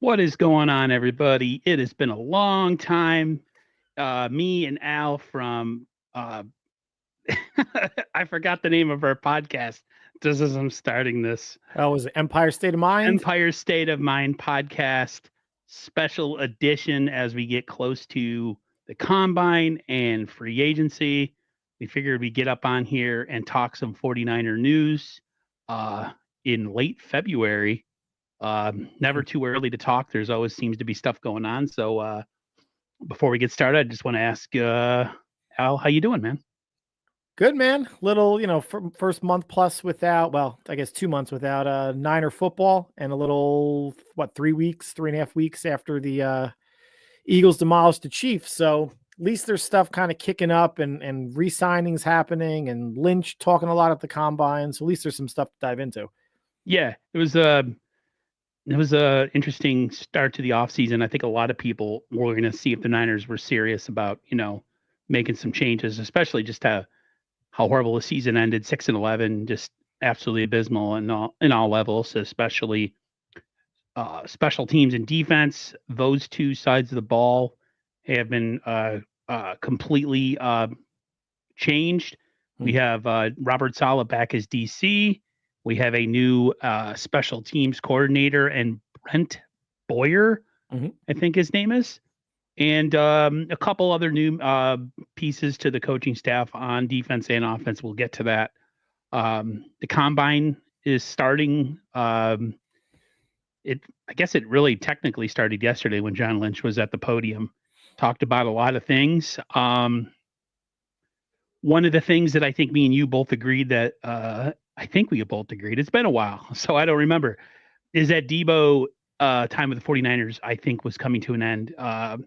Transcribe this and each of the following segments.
What is going on, everybody? It has been a long time. Me and Al from I forgot the name of our podcast. Just as I'm starting this Oh, was it Empire State of Mind? Empire State of Mind podcast special edition as we get close to the combine and free agency. We figured we'd get up on here and talk some 49er news uh, in late February. Never too early to talk. There's always seems to be stuff going on. So before we get started, I just want to ask Al, how you doing, man? Good, man. Little, first month plus without, well, I guess 2 months without Niner football, and a little, 3 weeks, 3.5 weeks after the Eagles demolished the Chiefs. So at least there's stuff kind of kicking up and re-signings happening, and Lynch talking a lot at the combine. So at least there's some stuff to dive into. Yeah, it was a interesting start to the offseason. I think a lot of people were going to see if the Niners were serious about making some changes, especially just how horrible the season ended, 6-11, just absolutely abysmal in all levels, especially special teams and defense. Those two sides of the ball have been completely changed. We have Robert Saleh back as DC. We have a new special teams coordinator and Brent Boyer, I think his name is, and a couple other new pieces to the coaching staff on defense and offense. We'll get to that. The combine is starting. I guess it really technically started yesterday when John Lynch was at the podium, talked about a lot of things. One of the things that I think me and you both agreed that I think we both agreed, it's been a while, so I don't remember, is that Debo time with the 49ers, I think, was coming to an end. And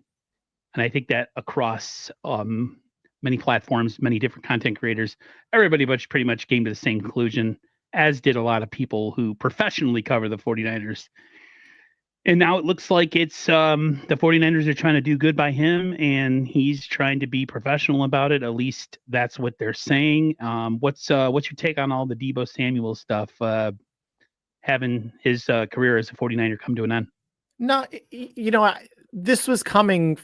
I think that across many platforms, many different content creators, everybody pretty much came to the same conclusion, as did a lot of people who professionally cover the 49ers. And now it looks like it's the 49ers are trying to do good by him, and he's trying to be professional about it. At least that's what they're saying. What's your take on all the Debo Samuel stuff, having his career as a 49er come to an end? No, this was coming,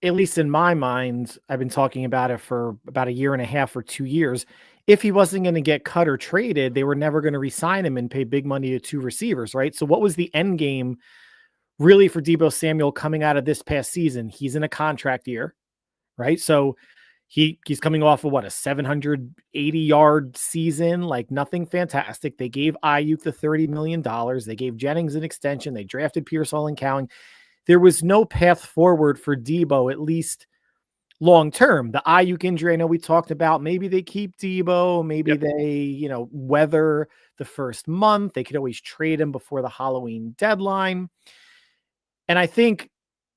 at least in my mind. I've been talking about it for about a year and a half or 2 years. If he wasn't going to get cut or traded, they were never going to re-sign him and pay big money to two receivers, right? So what was the end game really for Debo Samuel coming out of this past season? He's in a contract year, right? So he's coming off of a 780-yard season, like nothing fantastic. They gave Ayuk the $30 million. They gave Jennings an extension. They drafted Pierce Hall and Cowing. There was no path forward for Debo, at least long term. The Ayuk injury, I know we talked about. Maybe they keep Debo. Maybe they, weather the first month. They could always trade him before the Halloween deadline. And I think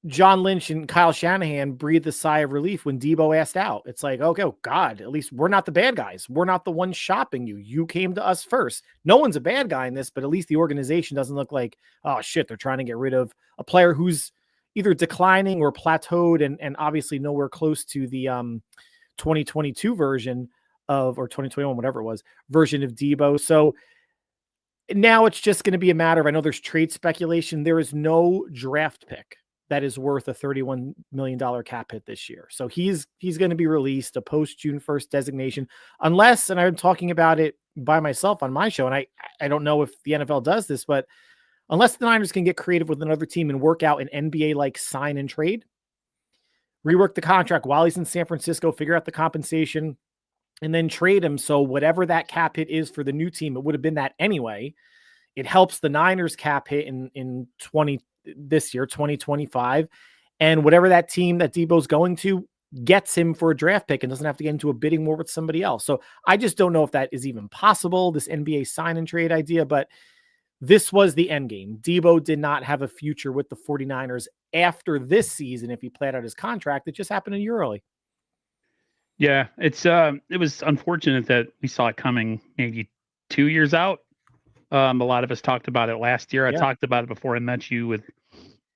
John Lynch and Kyle Shanahan breathed a sigh of relief when Debo asked out. It's like, okay, oh God, at least we're not the bad guys. We're not the ones shopping you. You came to us first. No one's a bad guy in this, but at least the organization doesn't look like, oh shit, they're trying to get rid of a player who's either declining or plateaued and obviously nowhere close to the 2022 version of, or 2021, whatever it was, version of Debo. So now it's just going to be a matter of, I know there's trade speculation. There is no draft pick that is worth a $31 million cap hit this year. So he's going to be released, a post June 1st designation, unless, and I'm talking about it by myself on my show, and I don't know if the NFL does this, but unless the Niners can get creative with another team and work out an NBA-like sign and trade, rework the contract while he's in San Francisco, figure out the compensation, and then trade him. So whatever that cap hit is for the new team, it would have been that anyway. It helps the Niners cap hit in this year, 2025. And whatever that team that Debo's going to gets him for a draft pick and doesn't have to get into a bidding war with somebody else. So I just don't know if that is even possible, this NBA sign and trade idea, but this was the end game. Debo did not have a future with the 49ers after this season if he played out his contract. It just happened a year early. Yeah, it was unfortunate that we saw it coming maybe 2 years out. A lot of us talked about it last year. I talked about it before I met you with,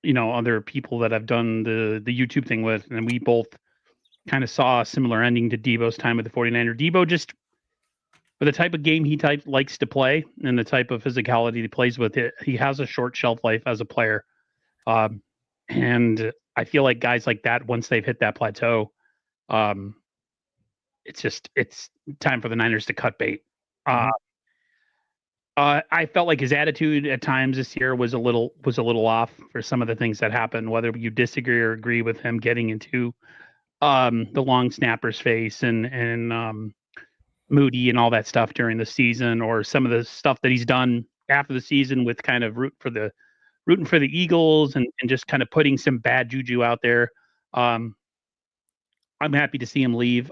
other people that I've done the YouTube thing with, and we both kind of saw a similar ending to Debo's time with the 49er. Debo just, for the type of game he likes to play and the type of physicality he plays with, he has a short shelf life as a player. And I feel like guys like that, once they've hit that plateau, um, it's time for the Niners to cut bait. Mhm. I felt like his attitude at times this year was a little off for some of the things that happened. Whether you disagree or agree with him getting into the long snapper's face and Moody and all that stuff during the season, or some of the stuff that he's done after the season with kind of rooting for the Eagles and just kind of putting some bad juju out there. Um, I'm happy to see him leave.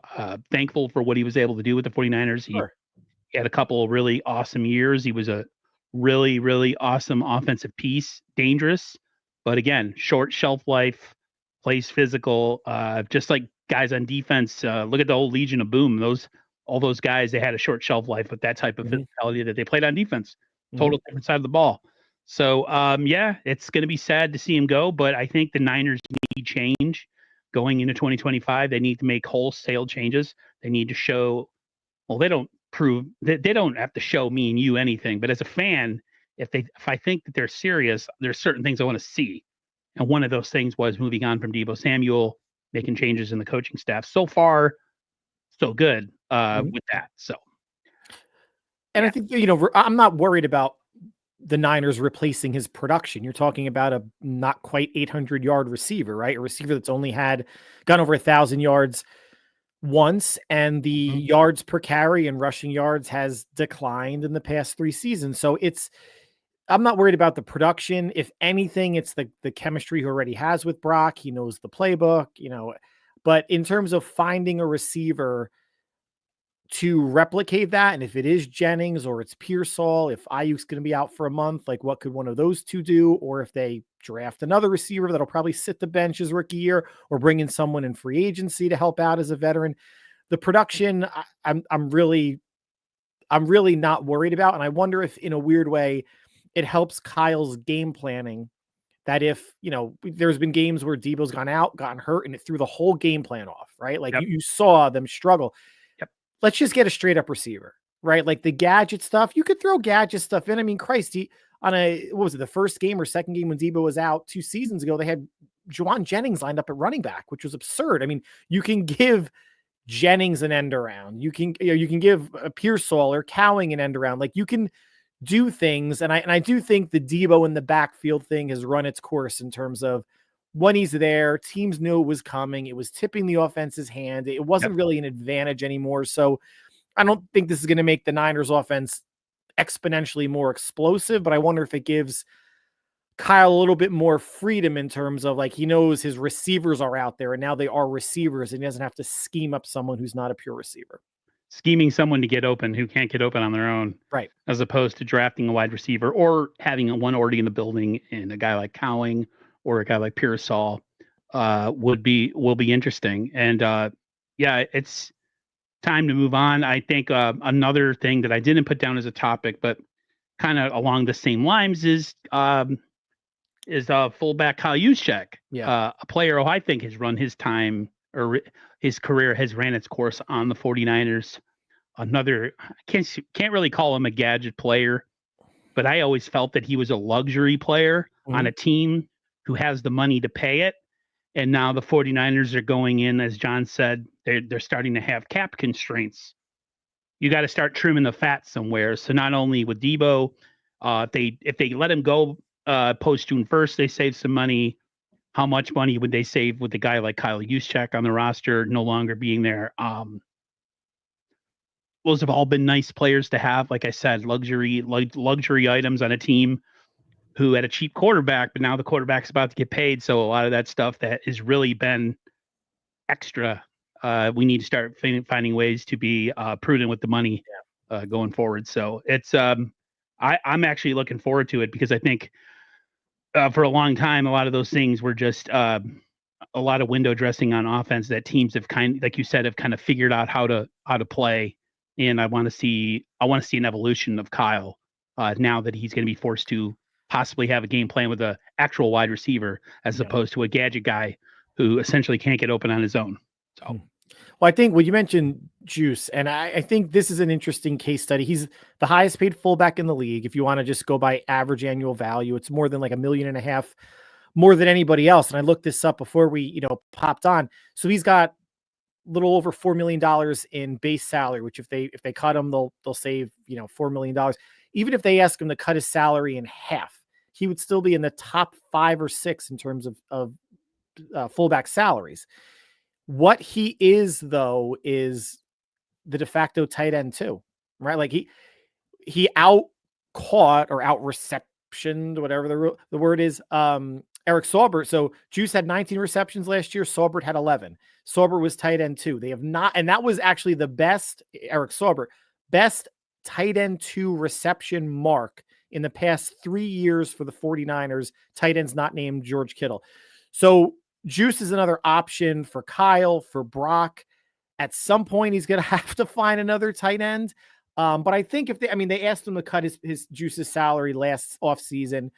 Thankful for what he was able to do with the 49ers. He Sure. had a couple of really awesome years. He was a really, really awesome offensive piece, dangerous, but again, short shelf life, plays physical, just like guys on defense. Look at the old Legion of Boom. All those guys, they had a short shelf life with that type of Mhm. physicality that they played on defense. Mhm. Total different side of the ball. So, yeah, it's going to be sad to see him go, but I think the Niners need change going into 2025. They need to make wholesale changes. They need to show, well, they don't have to show me and you anything, but as a fan, if I think that they're serious, there's certain things I want to see. And one of those things was moving on from Debo Samuel, making changes in the coaching staff. So far, so good Mhm. with that. So And I yeah, think, I'm not worried about the Niners replacing his production. You're talking about a not quite 800-yard receiver, right? A receiver that's only gone over 1,000 yards once, and the mhm, yards per carry and rushing yards has declined in the past 3 seasons. So I'm not worried about the production. If anything, it's the chemistry he already has with Brock. He knows the playbook, But in terms of finding a receiver to replicate that, and if it is Jennings or it's Pearsall, if Ayuk's going to be out for a month, like what could one of those two do? Or if they draft another receiver that'll probably sit the bench his rookie year, or bring in someone in free agency to help out as a veteran. The production, I'm really not worried about, and I wonder if, in a weird way, it helps Kyle's game planning. That if there's been games where Debo's gone out, gotten hurt, and it threw the whole game plan off, right? Like yep, you saw them struggle. yep, Let's just get a straight up receiver, right? Like the gadget stuff, you could throw gadget stuff in. I mean, Christ, what was it, the first game or second game when Debo was out 2 seasons ago, they had Juwan Jennings lined up at running back, which was absurd. I mean, you can give Jennings an end around. You can give Pearsall or Cowing an end around. Like you can do things, and I do think the Debo in the backfield thing has run its course in terms of when he's there, teams knew it was coming. It was tipping the offense's hand. It yep. wasn't really an advantage anymore. So I don't think this is going to make the Niners offense exponentially more explosive, but I wonder if it gives Kyle a little bit more freedom in terms of, like, he knows his receivers are out there and now they are receivers, and he doesn't have to scheme up someone who's not a pure receiver. Scheming someone to get open who can't get open on their own, Right. as opposed to drafting a wide receiver or having a one already in the building and a guy like Cowing or a guy like Pearsall will be interesting. And yeah, it's time to move on. I think another thing that I didn't put down as a topic, but kind of along the same lines, is fullback Kyle Juszczyk, Yeah. a player who I think has run his time, or his career has ran its course on the 49ers. Another, I can't really call him a gadget player, but I always felt that he was a luxury player on Mhm. a team who has the money to pay it. And now the 49ers are going in, as John said, they're starting to have cap constraints. You got to start trimming the fat somewhere. So not only with Debo, if they let him go post June 1st, they save some money. How much money would they save with a guy like Kyle Juszczyk on the roster no longer being there? Those have all been nice players to have. Like I said, luxury items on a team who had a cheap quarterback, but now the quarterback's about to get paid. So a lot of that stuff that has really been extra, we need to start finding ways to be prudent with the money going forward. So I'm actually looking forward to it, because I think for a long time, a lot of those things were just a lot of window dressing on offense that teams have like you said, have kind of figured out how to play. And I want to see an evolution of Kyle now that he's going to be forced to possibly have a game plan with an actual wide receiver as Yeah. opposed to a gadget guy who essentially can't get open on his own. So Well, I think, you mentioned Juice, and I think this is an interesting case study. He's the highest paid fullback in the league. If you want to just go by average annual value, it's more than like $1.5 million more than anybody else. And I looked this up before we, popped on. So he's got a little over $4 million in base salary, which if they cut him, they'll save, $4 million. Even if they ask him to cut his salary in half, he would still be in the top 5 or 6 in terms of fullback salaries. What he is, though, is the de facto tight end too, right? Like he out caught or out receptioned, whatever the word is, Eric Saubert. So Juice had 19 receptions last year. Saubert had 11. Saubert was tight end 2. They have not, and that was actually the best, Eric Saubert, best tight end 2 reception mark in the past 3 years for the 49ers. Tight ends not named George Kittle. So Juice is another option for Kyle, for Brock. At some point, he's going to have to find another tight end. But I think if they asked him to cut his Juice's salary last offseason.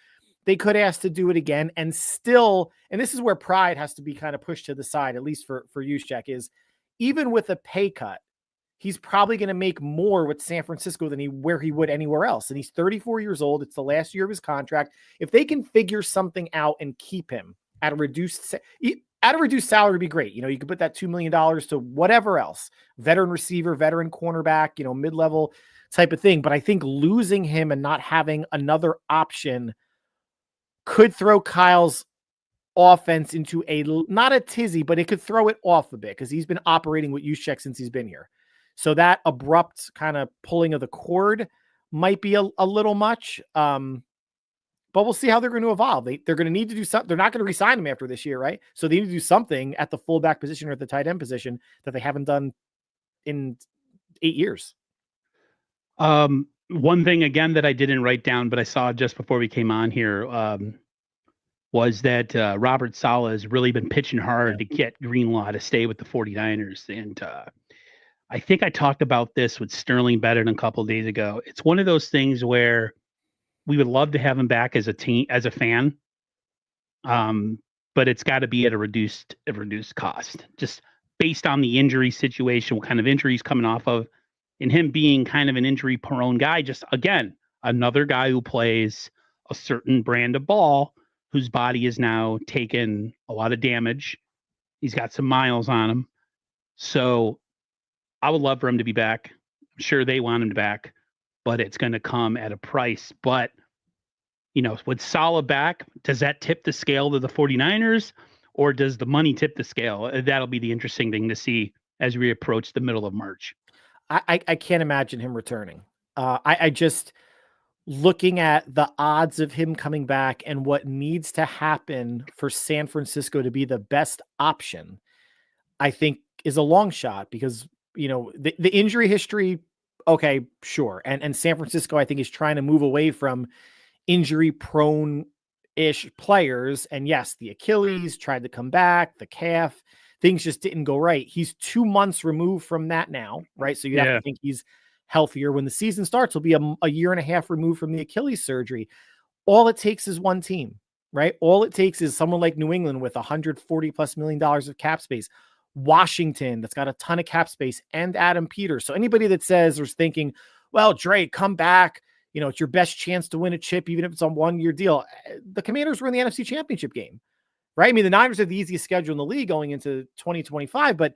They could ask to do it again and still, and this is where pride has to be kind of pushed to the side, at least for Juszczyk, is even with a pay cut, he's probably going to make more with San Francisco than where he would anywhere else. And he's 34 years old. It's the last year of his contract. If they can figure something out and keep him at a reduced salary would be great. You could put that $2 million to whatever else, veteran receiver, veteran cornerback, mid-level type of thing. But I think losing him and not having another option could throw Kyle's offense into not a tizzy, but it could throw it off a bit because he's been operating with Juszczyk since he's been here. So that abrupt kind of pulling of the cord might be a little much. But we'll see how they're going to evolve. They're going to need to do something. They're not going to re-sign him after this year, right? So they need to do something at the fullback position or at the tight end position that they haven't done in 8 years. One thing again that I didn't write down, but I saw just before we came on here, was that Robert Saleh has really been pitching hard to get Greenlaw to stay with the 49ers. And I think I talked about this with Sterling Bennett a couple of days ago. It's one of those things where we would love to have him back as a team, as a fan. But it's got to be at a reduced cost, just based on the injury situation, what kind of injuries coming off of, and him being kind of an injury-prone guy. Just, again, another guy who plays a certain brand of ball, whose body is now taken a lot of damage. He's got some miles on him. So I would love for him to be back. I'm sure they want him back, but it's going to come at a price. But, with Saleh back, does that tip the scale to the 49ers, or does the money tip the scale? That'll be the interesting thing to see as we approach the middle of March. I can't imagine him returning. I just, looking at the odds of him coming back and what needs to happen for San Francisco to be the best option, I think is a long shot because, the injury history, okay, sure. And San Francisco, I think, is trying to move away from injury prone-ish players. And yes, the Achilles tried to come back, the calf, things just didn't go right. He's 2 months removed from that now, right? So you have to think he's healthier. When the season starts, he'll be a year and a half removed from the Achilles surgery. All it takes is one team, right? All it takes is someone like New England with $140+ million of cap space, Washington that's got a ton of cap space, and Adam Peters. So anybody that says or is thinking, well, Dre, come back, it's your best chance to win a chip, even if it's on 1-year deal. The Commanders were in the NFC Championship game, right? I mean, the Niners have the easiest schedule in the league going into 2025, but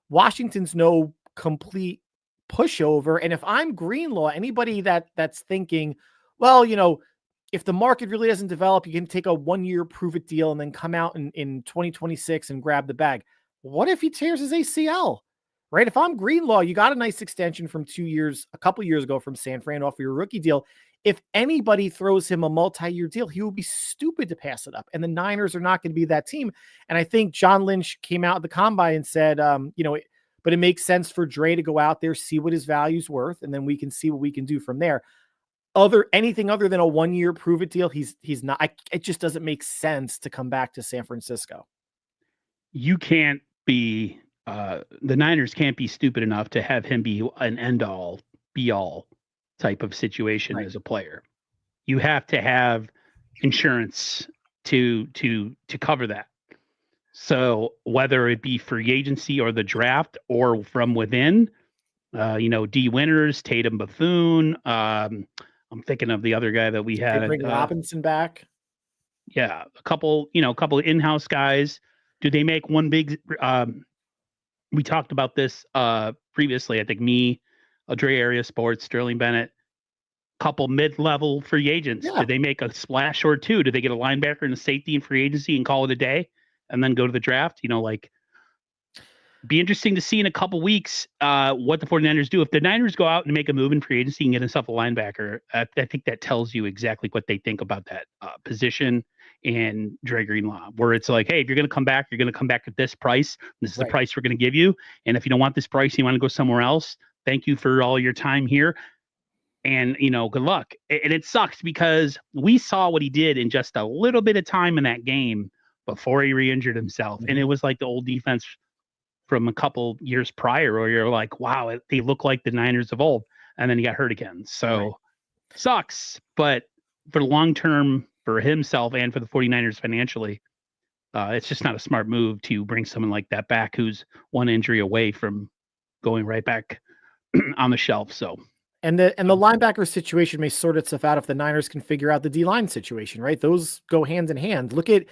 Washington's no complete pushover. And if I'm Greenlaw, anybody that's thinking, well, if the market really doesn't develop, you can take a 1-year prove it deal and then come out in 2026 and grab the bag. What if he tears his ACL? Right? If I'm Greenlaw, you got a nice extension from 2 years, a couple years ago from San Fran off of your rookie deal. If anybody throws him a multi-year deal, he will be stupid to pass it up. And the Niners are not going to be that team. And I think John Lynch came out at the combine and said, but it makes sense for Dre to go out there, see what his value's worth, and then we can see what we can do from there. Anything other than a 1-year prove it deal, he's not. It just doesn't make sense to come back to San Francisco. You can't be. The Niners can't be stupid enough to have him be an end-all, be-all type of situation as a player. You have to have insurance to cover that. So whether it be free agency or the draft or from within, D Winters, Tatum Bethune. I'm thinking of the other guy that we had. They bring Robinson back. Yeah, a couple of in-house guys. Do they make one big? We talked about this previously. I think me, Dre Area Sports, Sterling Bennett, couple mid-level free agents. Yeah. Do they make a splash or two? Do they get a linebacker and a safety in free agency and call it a day, and then go to the draft? Like be interesting to see in a couple weeks what the 49ers do. If the Niners go out and make a move in free agency and get themselves a linebacker, I think that tells you exactly what they think about that position and Dre Greenlaw, where it's like, hey, if you're going to come back, you're going to come back at this price. This is the price we're going to give you. And if you don't want this price, you want to go somewhere else, thank you for all your time here. And, good luck. And it sucks because we saw what he did in just a little bit of time in that game before he re-injured himself. Mm-hmm. And it was like the old defense from a couple years prior, where you're like, wow, they look like the Niners of old. And then he got hurt again. So sucks. But for the long term, for himself and for the 49ers financially, it's just not a smart move to bring someone like that back who's one injury away from going right back on the shelf. So And the linebacker situation may sort itself out if the Niners can figure out the D-line situation, right? Those go hand in hand. Look at,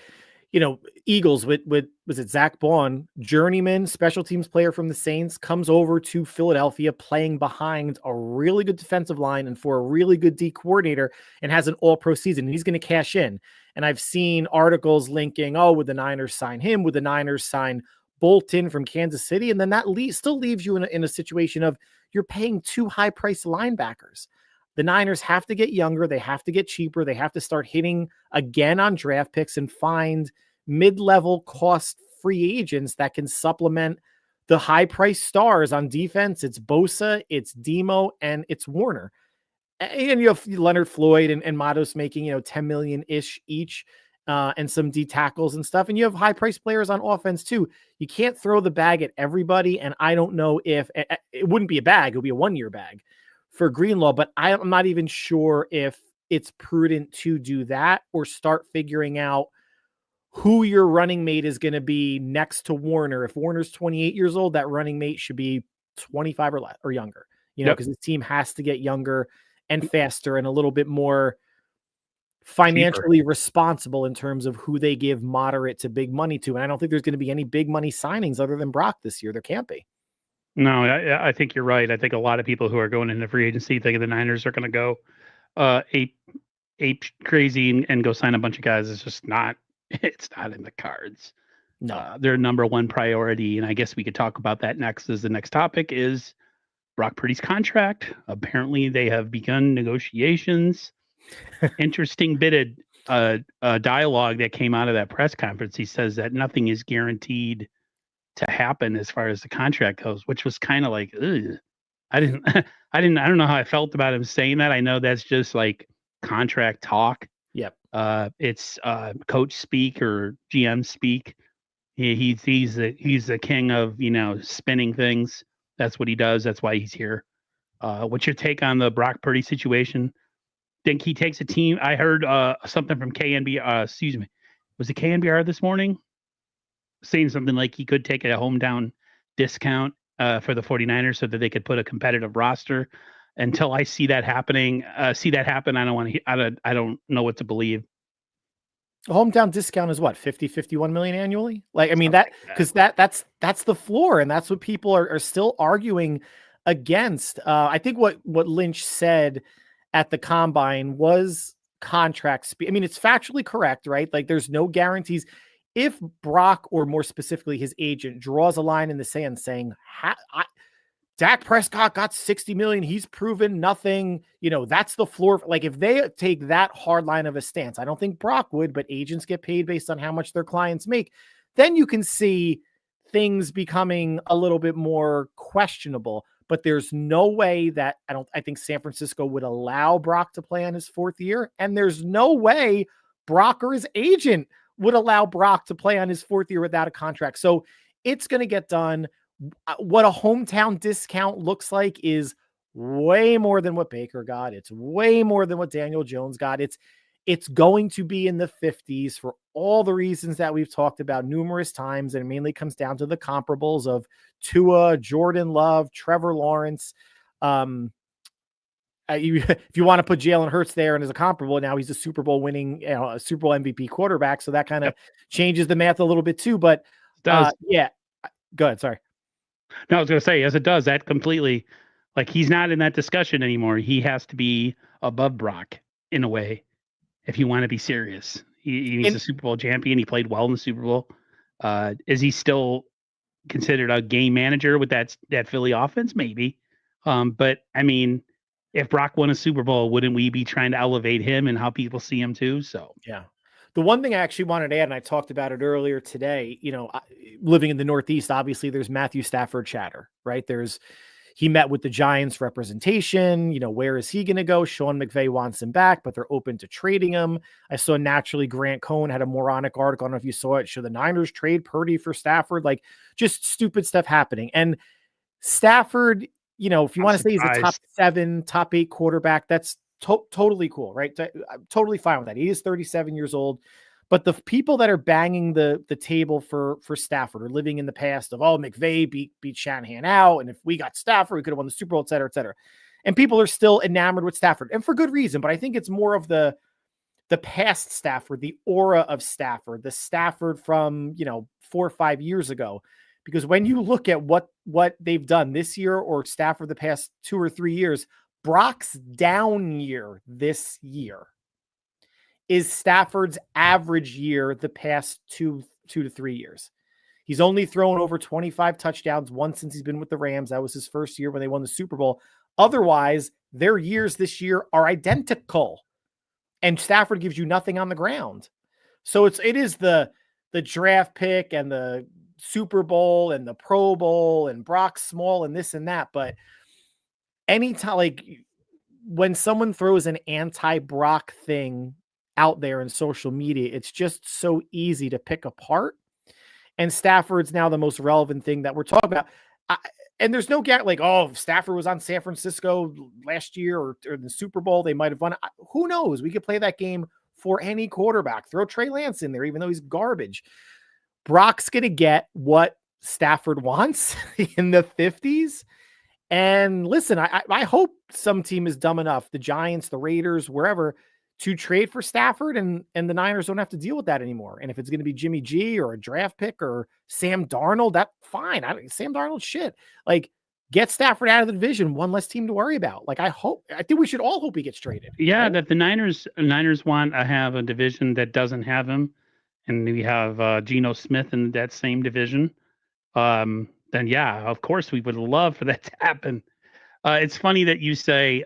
Eagles with was it Zach Baun, journeyman special teams player from the Saints, comes over to Philadelphia playing behind a really good defensive line and for a really good D coordinator, and has an all-pro season. And he's going to cash in. And I've seen articles linking, would the Niners sign him? Would the Niners sign Bolton from Kansas City? And then that still leaves you in a situation of you're paying two high-priced linebackers. The Niners have to get younger. They have to get cheaper. They have to start hitting again on draft picks and find mid-level cost free agents that can supplement the high-priced stars on defense. It's Bosa, it's Demo, and it's Warner. And you have Leonard Floyd and Matos making, 10 million-ish each, and some D tackles and stuff. And you have high-priced players on offense too. You can't throw the bag at everybody. And I don't know if it wouldn't be a bag. It would be a one-year bag for Greenlaw, but I'm not even sure if it's prudent to do that or start figuring out who your running mate is going to be next to Warner. If Warner's 28 years old, that running mate should be 25 or less or younger, because his team has to get younger and faster and a little bit more financially responsible in terms of who they give moderate to big money to. And I don't think there's going to be any big money signings other than Brock this year. There can't be. No, I think you're right. I think a lot of people who are going into free agency think the Niners are going to go ape crazy and go sign a bunch of guys. It's just not. It's not in the cards. No, their number one priority, and I guess we could talk about that next. As the next topic is Brock Purdy's contract. Apparently, they have begun negotiations. Interesting bit of dialogue that came out of that press conference. He says that nothing is guaranteed to happen as far as the contract goes, which was kind of like, ugh. I don't know how I felt about him saying that. I know that's just like contract talk. Yep. It's coach speak or GM speak. He's the king of spinning things. That's what he does. That's why he's here. What's your take on the Brock Purdy situation? Think he takes a team? I heard something from KNBR. Excuse me, was it KNBR this morning? Saying something like he could take a hometown discount for the 49ers so that they could put a competitive roster. Until I see that happening, I don't want to. I don't know what to believe. A hometown discount is what, 51 million annually? Like, I mean, that because that's the floor, and that's what people are still arguing against. I think what Lynch said at the combine was contract speed. I mean, it's factually correct, right? Like, there's no guarantees. If Brock, or more specifically his agent, draws a line in the sand saying, Dak Prescott got 60 million, he's proven nothing, that's the floor. Like, if they take that hard line of a stance, I don't think Brock would, but agents get paid based on how much their clients make, then you can see things becoming a little bit more questionable. But there's no way that I think San Francisco would allow Brock to play on his fourth year. And there's no way Brock or his agent would allow Brock to play on his fourth year without a contract. So it's going to get done. What a hometown discount looks like is way more than what Baker got. It's way more than what Daniel Jones got. It's going to be in the 50s for all the reasons that we've talked about numerous times. And it mainly comes down to the comparables of Tua, Jordan Love, Trevor Lawrence. if you want to put Jalen Hurts there and as a comparable, now he's a Super Bowl winning, a Super Bowl MVP quarterback. So that kind of changes the math a little bit too. But yeah, go ahead. Sorry. No, I was going to say, yes, it does. That completely, like, he's not in that discussion anymore. He has to be above Brock in a way if you want to be serious. He's a Super Bowl champion. He played well in the Super Bowl. Is he still considered a game manager with that Philly offense? Maybe. But I mean, if Brock won a Super Bowl, wouldn't we be trying to elevate him and how people see him too? So yeah. The one thing I actually wanted to add, and I talked about it earlier today, living in the Northeast, obviously there's Matthew Stafford chatter, right? He met with the Giants representation. Where is he going to go? Sean McVay wants him back, but they're open to trading him. I saw naturally Grant Cohn had a moronic article. I don't know if you saw it. Should the Niners trade Purdy for Stafford? Like, just stupid stuff happening. And Stafford, if you want to say he's a top 7, top 8 quarterback, that's totally cool, right? I'm totally fine with that. He is 37 years old. But the people that are banging the table for Stafford are living in the past of, McVay beat Shanahan out. And if we got Stafford, we could have won the Super Bowl, et cetera, et cetera. And people are still enamored with Stafford, and for good reason. But I think it's more of the past Stafford, the aura of Stafford, the Stafford from, 4 or 5 years ago. Because when you look at what they've done this year or Stafford the past 2 or 3 years, Brock's down year this year is Stafford's average year the past 2 to 3 years. He's only thrown over 25 touchdowns once since he's been with the Rams. That was his first year when they won the Super Bowl. Otherwise, their years this year are identical. And Stafford gives you nothing on the ground. So it is the draft pick and the Super Bowl and the Pro Bowl and Brock Small and this and that. But anytime, like, when someone throws an anti-Brock thing out there in social media, it's just so easy to pick apart. And Stafford's now the most relevant thing that we're talking about. And there's no gap like, if Stafford was on San Francisco last year or in the Super Bowl, they might have won. Who knows? We could play that game for any quarterback. Throw Trey Lance in there, even though he's garbage. Brock's going to get what Stafford wants in the 50s. And listen, I hope some team is dumb enough, the Giants, the Raiders, wherever, to trade for Stafford and the Niners don't have to deal with that anymore. And if it's going to be Jimmy G or a draft pick or Sam Darnold, that's fine. Sam Darnold shit. Like, get Stafford out of the division, one less team to worry about. Like, I think we should all hope he gets traded. Yeah, right? that the Niners want to have a division that doesn't have him. And we have Geno Smith in that same division. Then yeah, of course we would love for that to happen. It's funny that you say,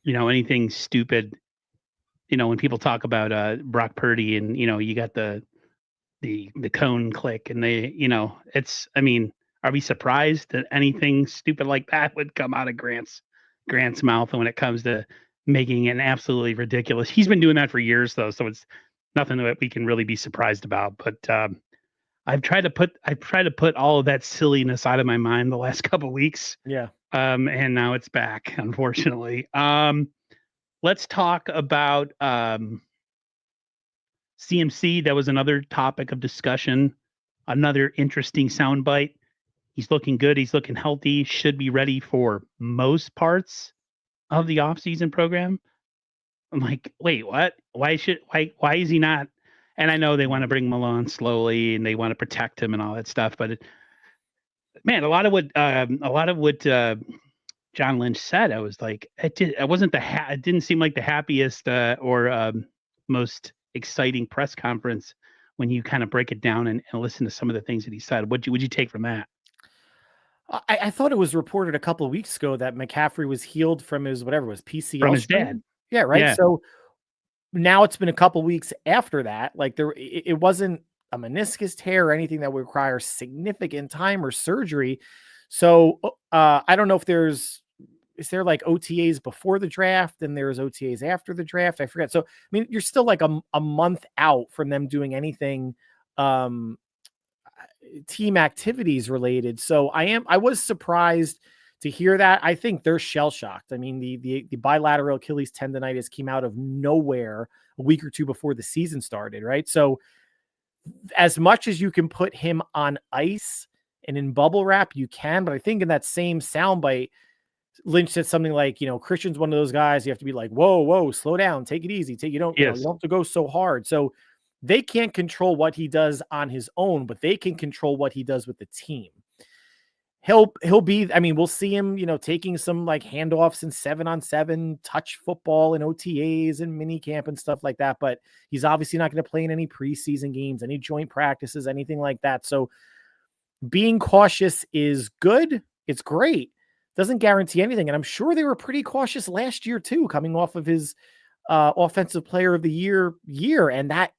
anything stupid, when people talk about Brock Purdy and, you got the Cone click and they, are we surprised that anything stupid like that would come out of Grant's mouth when it comes to making an absolutely ridiculous? He's been doing that for years though. So it's nothing that we can really be surprised about, but I've tried to put all of that silliness out of my mind the last couple of weeks. Yeah. And now it's back, unfortunately. Let's talk about CMC. That was another topic of discussion. Another interesting soundbite. He's looking good. He's looking healthy. Should be ready for most parts of the offseason program. I'm like, wait, what? Why is he not? And I know they want to bring him along slowly and they want to protect him and all that stuff. But a lot of what John Lynch said, I was like, it didn't seem like the happiest or most exciting press conference when you kind of break it down and listen to some of the things that he said. Would you take from that? I thought it was reported a couple of weeks ago that McCaffrey was healed from his PCL from his strain. dad. Yeah, right. Yeah. So now it's been a couple of weeks after that. Like, it wasn't a meniscus tear or anything that would require significant time or surgery. So I don't know if is there like OTAs before the draft and there's OTAs after the draft? I forget. So, I mean, you're still like a month out from them doing anything team activities related. So I was surprised to hear that. I think they're shell shocked. I mean, the bilateral Achilles tendonitis came out of nowhere a week or two before the season started, right? So as much as you can put him on ice and in bubble wrap, you can. But I think in that same soundbite, Lynch said something like, Christian's one of those guys you have to be like, whoa, slow down, take it easy. You don't have to go so hard. So they can't control what he does on his own, but they can control what he does with the team. He'll be, we'll see him, taking some like handoffs and 7-on-7 touch football and OTAs and mini camp and stuff like that. But he's obviously not going to play in any preseason games, any joint practices, anything like that. So being cautious is good. It's great. Doesn't guarantee anything. And I'm sure they were pretty cautious last year too, coming off of his offensive player of the year. And that,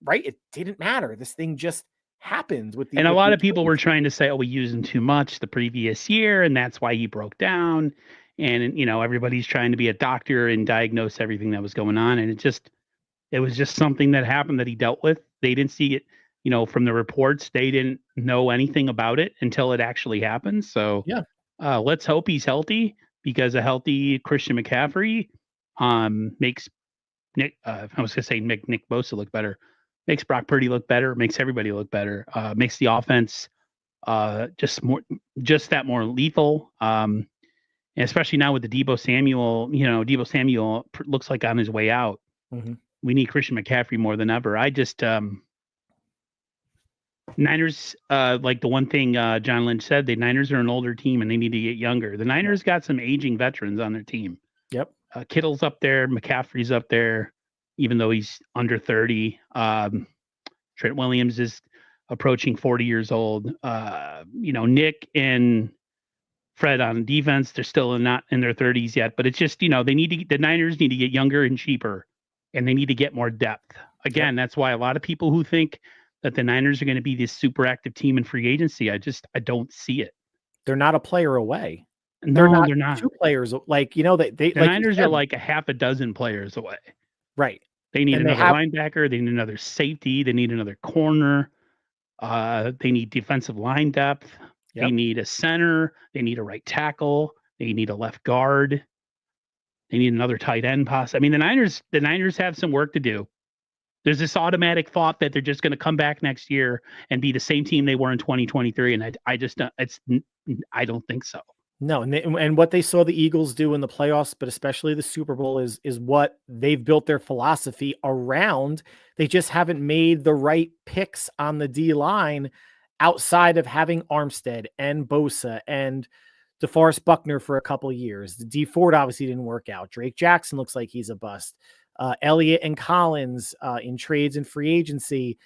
right, it didn't matter. This thing just happened with the. And a lot of people were trying to say, "Oh, we used him too much the previous year, and that's why he broke down." And everybody's trying to be a doctor and diagnose everything that was going on, and it was just something that happened that he dealt with. They didn't see it, from the reports. They didn't know anything about it until it actually happened. So yeah, let's hope he's healthy, because a healthy Christian McCaffrey makes Nick. I was gonna say Nick Bosa look better. Makes Brock Purdy look better, makes everybody look better, makes the offense just that more lethal. And especially now with the Deebo Samuel, Deebo Samuel looks like on his way out. Mm-hmm. We need Christian McCaffrey more than ever. I just Niners, like the one thing John Lynch said, the Niners are an older team and they need to get younger. The Niners got some aging veterans on their team. Yep. Kittle's up there, McCaffrey's up there, even though he's under 30. Trent Williams is approaching 40 years old. Nick and Fred on defense, they're still not in their 30s yet, but it's just, the Niners need to get younger and cheaper, and they need to get more depth. Again, That's why a lot of people who think that the Niners are going to be this super active team in free agency, I don't see it. They're not a player away. No, they're not. 2 players, they the Niners are like a half a dozen players away. Right. They need another linebacker. They need another safety. They need another corner. They need defensive line depth. Yep. They need a center. They need a right tackle. They need a left guard. They need another tight end pass. The Niners have some work to do. There's this automatic thought that they're just going to come back next year and be the same team they were in 2023, and I don't think so. No, and what they saw the Eagles do in the playoffs, but especially the Super Bowl, is what they've built their philosophy around. They just haven't made the right picks on the D line outside of having Armstead and Bosa and DeForest Buckner for a couple of years. The D Ford obviously didn't work out. Drake Jackson looks like he's a bust. Elliott and Collins in trades and free agency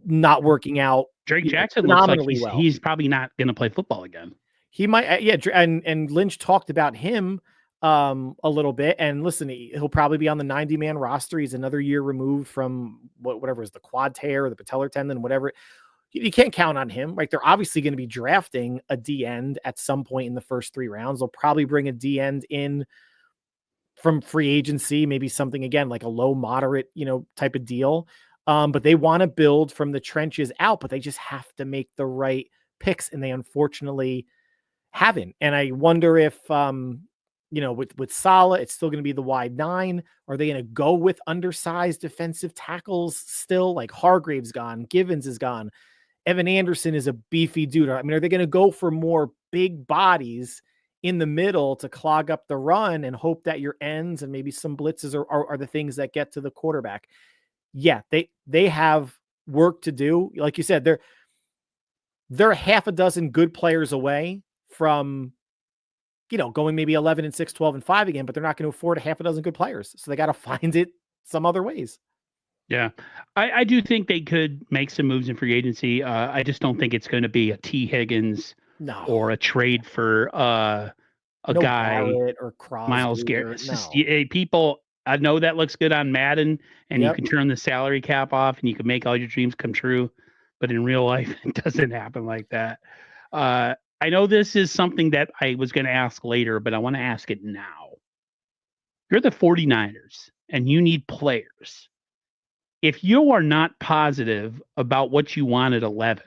not working out. Drake Jackson looks like he's probably not going to play football again. He might, and Lynch talked about him a little bit. And listen, he'll probably be on the 90-man roster. He's another year removed from whatever is the quad tear or the patellar tendon, whatever. You can't count on him, right? They're obviously going to be drafting a D end at some point in the first 3 rounds. They'll probably bring a D end in from free agency, maybe something again like a low moderate, type of deal. But they want to build from the trenches out, but they just have to make the right picks, and they unfortunately haven't. And I wonder if with Saleh, it's still going to be the wide 9. Are they going to go with undersized defensive tackles still? Like Hargrave's gone, Givens is gone, Evan Anderson is a beefy dude. Are they going to go for more big bodies in the middle to clog up the run and hope that your ends and maybe some blitzes are the things that get to the quarterback? Yeah, they have work to do. Like you said, they're half a dozen good players away from, going maybe 11-6, 12-5 again, but they're not going to afford a half a dozen good players. So they got to find it some other ways. Yeah, I do think they could make some moves in free agency. I just don't think it's going to be a T. Higgins or a trade for a guy Garrett or Crosby, Myles Garrett. People, I know that looks good on Madden, and you can turn the salary cap off and you can make all your dreams come true. But in real life, it doesn't happen like that. I know this is something that I was going to ask later, but I want to ask it now. You're the 49ers and you need players. If you are not positive about what you want at 11,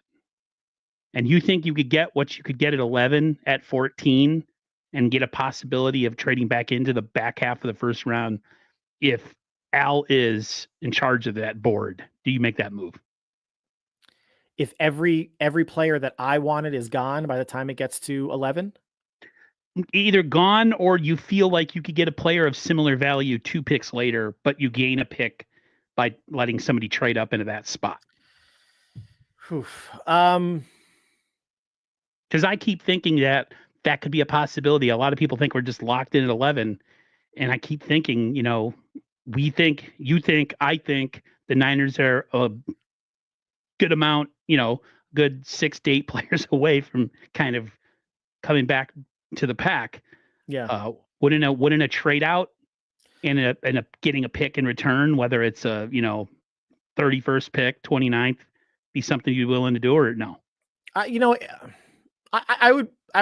and you think you could get what you could get at 11 at 14 and get a possibility of trading back into the back half of the first round, if Al is in charge of that board, do you make that move? If every player that I wanted is gone by the time it gets to 11? either gone or you feel like you could get a player of similar value 2 picks later, but you gain a pick by letting somebody trade up into that spot. Oof. Because I keep thinking that that could be a possibility. A lot of people think we're just locked in at 11. And I keep thinking, we think, you think, I think the Niners are a good amount, good 6 to 8 players away from kind of coming back to the pack. Yeah. Wouldn't a trade out and a getting a pick in return, whether it's a 31st pick, 29th, be something you're willing to do or no? I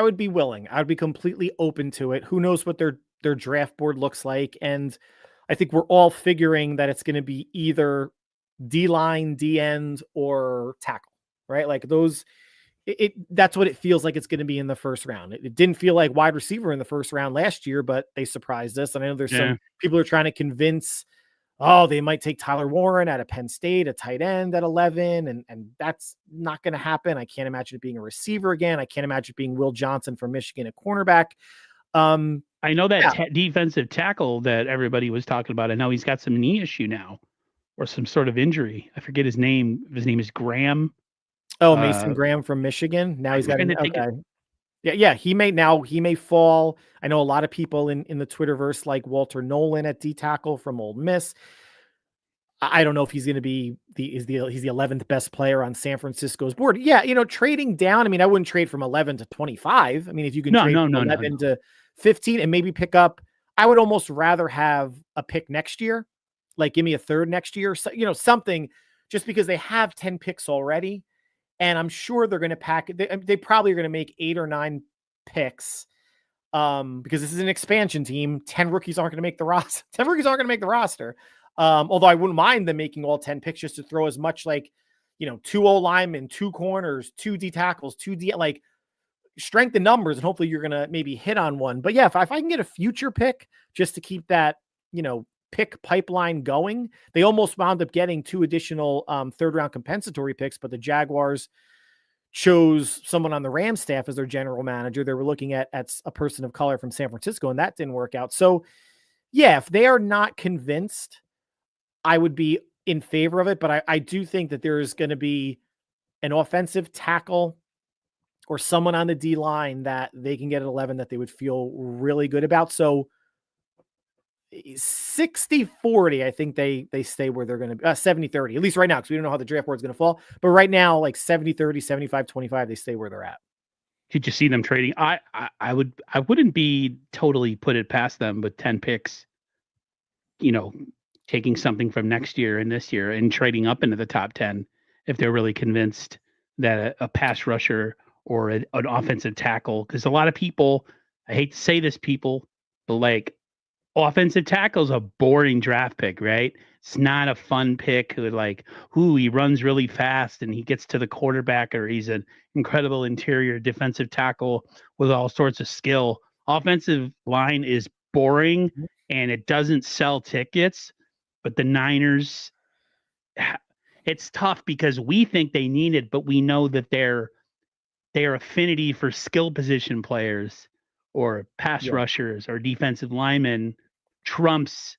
would be willing. I would be completely open to it. Who knows what their draft board looks like? And I think we're all figuring that it's going to be either D line, D end, or tackle, right? Like those. That's what it feels like it's going to be in the first round. It didn't feel like wide receiver in the first round last year, but they surprised us. And I know there's some people who are trying to convince, they might take Tyler Warren out of Penn State, a tight end at 11, and that's not going to happen. I can't imagine it being a receiver again. I can't imagine it being Will Johnson from Michigan, a cornerback. I know that defensive tackle that everybody was talking about. I know he's got some knee issue now or some sort of injury. I forget his name. His name is Graham. Oh, Mason Graham from Michigan. Now he's got okay. Yeah. He may fall. I know a lot of people in the Twitterverse like Walter Nolan at D tackle from Ole Miss. I don't know if he's going to be he's the 11th best player on San Francisco's board. Yeah, trading down. I mean, I wouldn't trade from 11 to 25. I mean, if you can trade from 11 to 15 and maybe pick up, I would almost rather have a pick next year. Like give me a third next year, so, something, just because they have 10 picks already. And I'm sure they're going to pack. They probably are going to make 8 or 9 picks because this is an expansion team. 10 rookies aren't going to make the roster. 10 rookies aren't going to make the roster. Although I wouldn't mind them making all 10 picks just to throw as much 2 O linemen, 2 corners, 2 D tackles, 2 D, like strength in numbers. And hopefully you're going to maybe hit on one. But yeah, if I can get a future pick just to keep that, pick pipeline going. They almost wound up getting 2 additional third round compensatory picks, but the Jaguars chose someone on the Rams staff as their general manager. They were looking at a person of color from San Francisco, and that didn't work out. So yeah, if they are not convinced, I would be in favor of it. But I do think that there's going to be an offensive tackle or someone on the D line that they can get at 11 that they would feel really good about. So 60-40, I think they stay where they're going to be. 70-30, at least right now, because we don't know how the draft board is going to fall. But right now, like 70-30, 75-25, they stay where they're at. Could you see them trading? I wouldn't be totally put it past them, but 10 picks, taking something from next year and this year and trading up into the top 10 if they're really convinced that a pass rusher or an offensive tackle, because a lot of people, I hate to say this, people, but like offensive tackle is a boring draft pick, right? It's not a fun pick. He runs really fast and he gets to the quarterback, or he's an incredible interior defensive tackle with all sorts of skill. Offensive line is boring and it doesn't sell tickets, but the Niners, it's tough because we think they need it, but we know that their affinity for skill position players or pass rushers or defensive linemen trumps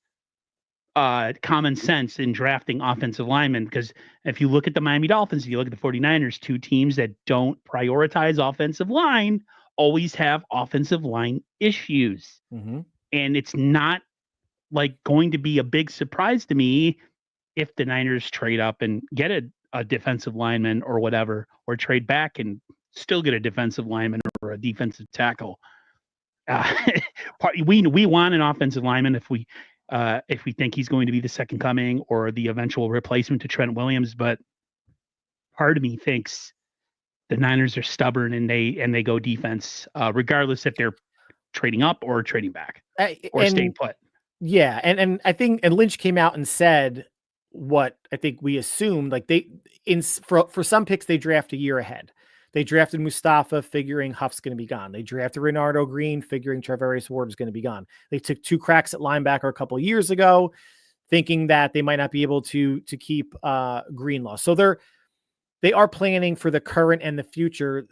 common sense in drafting offensive linemen. Because if you look at the Miami Dolphins, if you look at the 49ers, 2 teams that don't prioritize offensive line always have offensive line issues. Mm-hmm. And it's not like going to be a big surprise to me if the Niners trade up and get a defensive lineman or whatever, or trade back and still get a defensive lineman or a defensive tackle. We want an offensive lineman if we think he's going to be the second coming or the eventual replacement to Trent Williams. But part of me thinks the Niners are stubborn and they go defense, regardless if they're trading up or trading back or staying put. Yeah, and I think Lynch came out and said what I think we assumed, like for some picks they draft a year ahead. They drafted Mustafa figuring Huff's going to be gone. They drafted Renardo Green figuring Travarius Ward is going to be gone. They took 2 cracks at linebacker a couple of years ago, thinking that they might not be able to keep Greenlaw. So they are planning for the current and the future.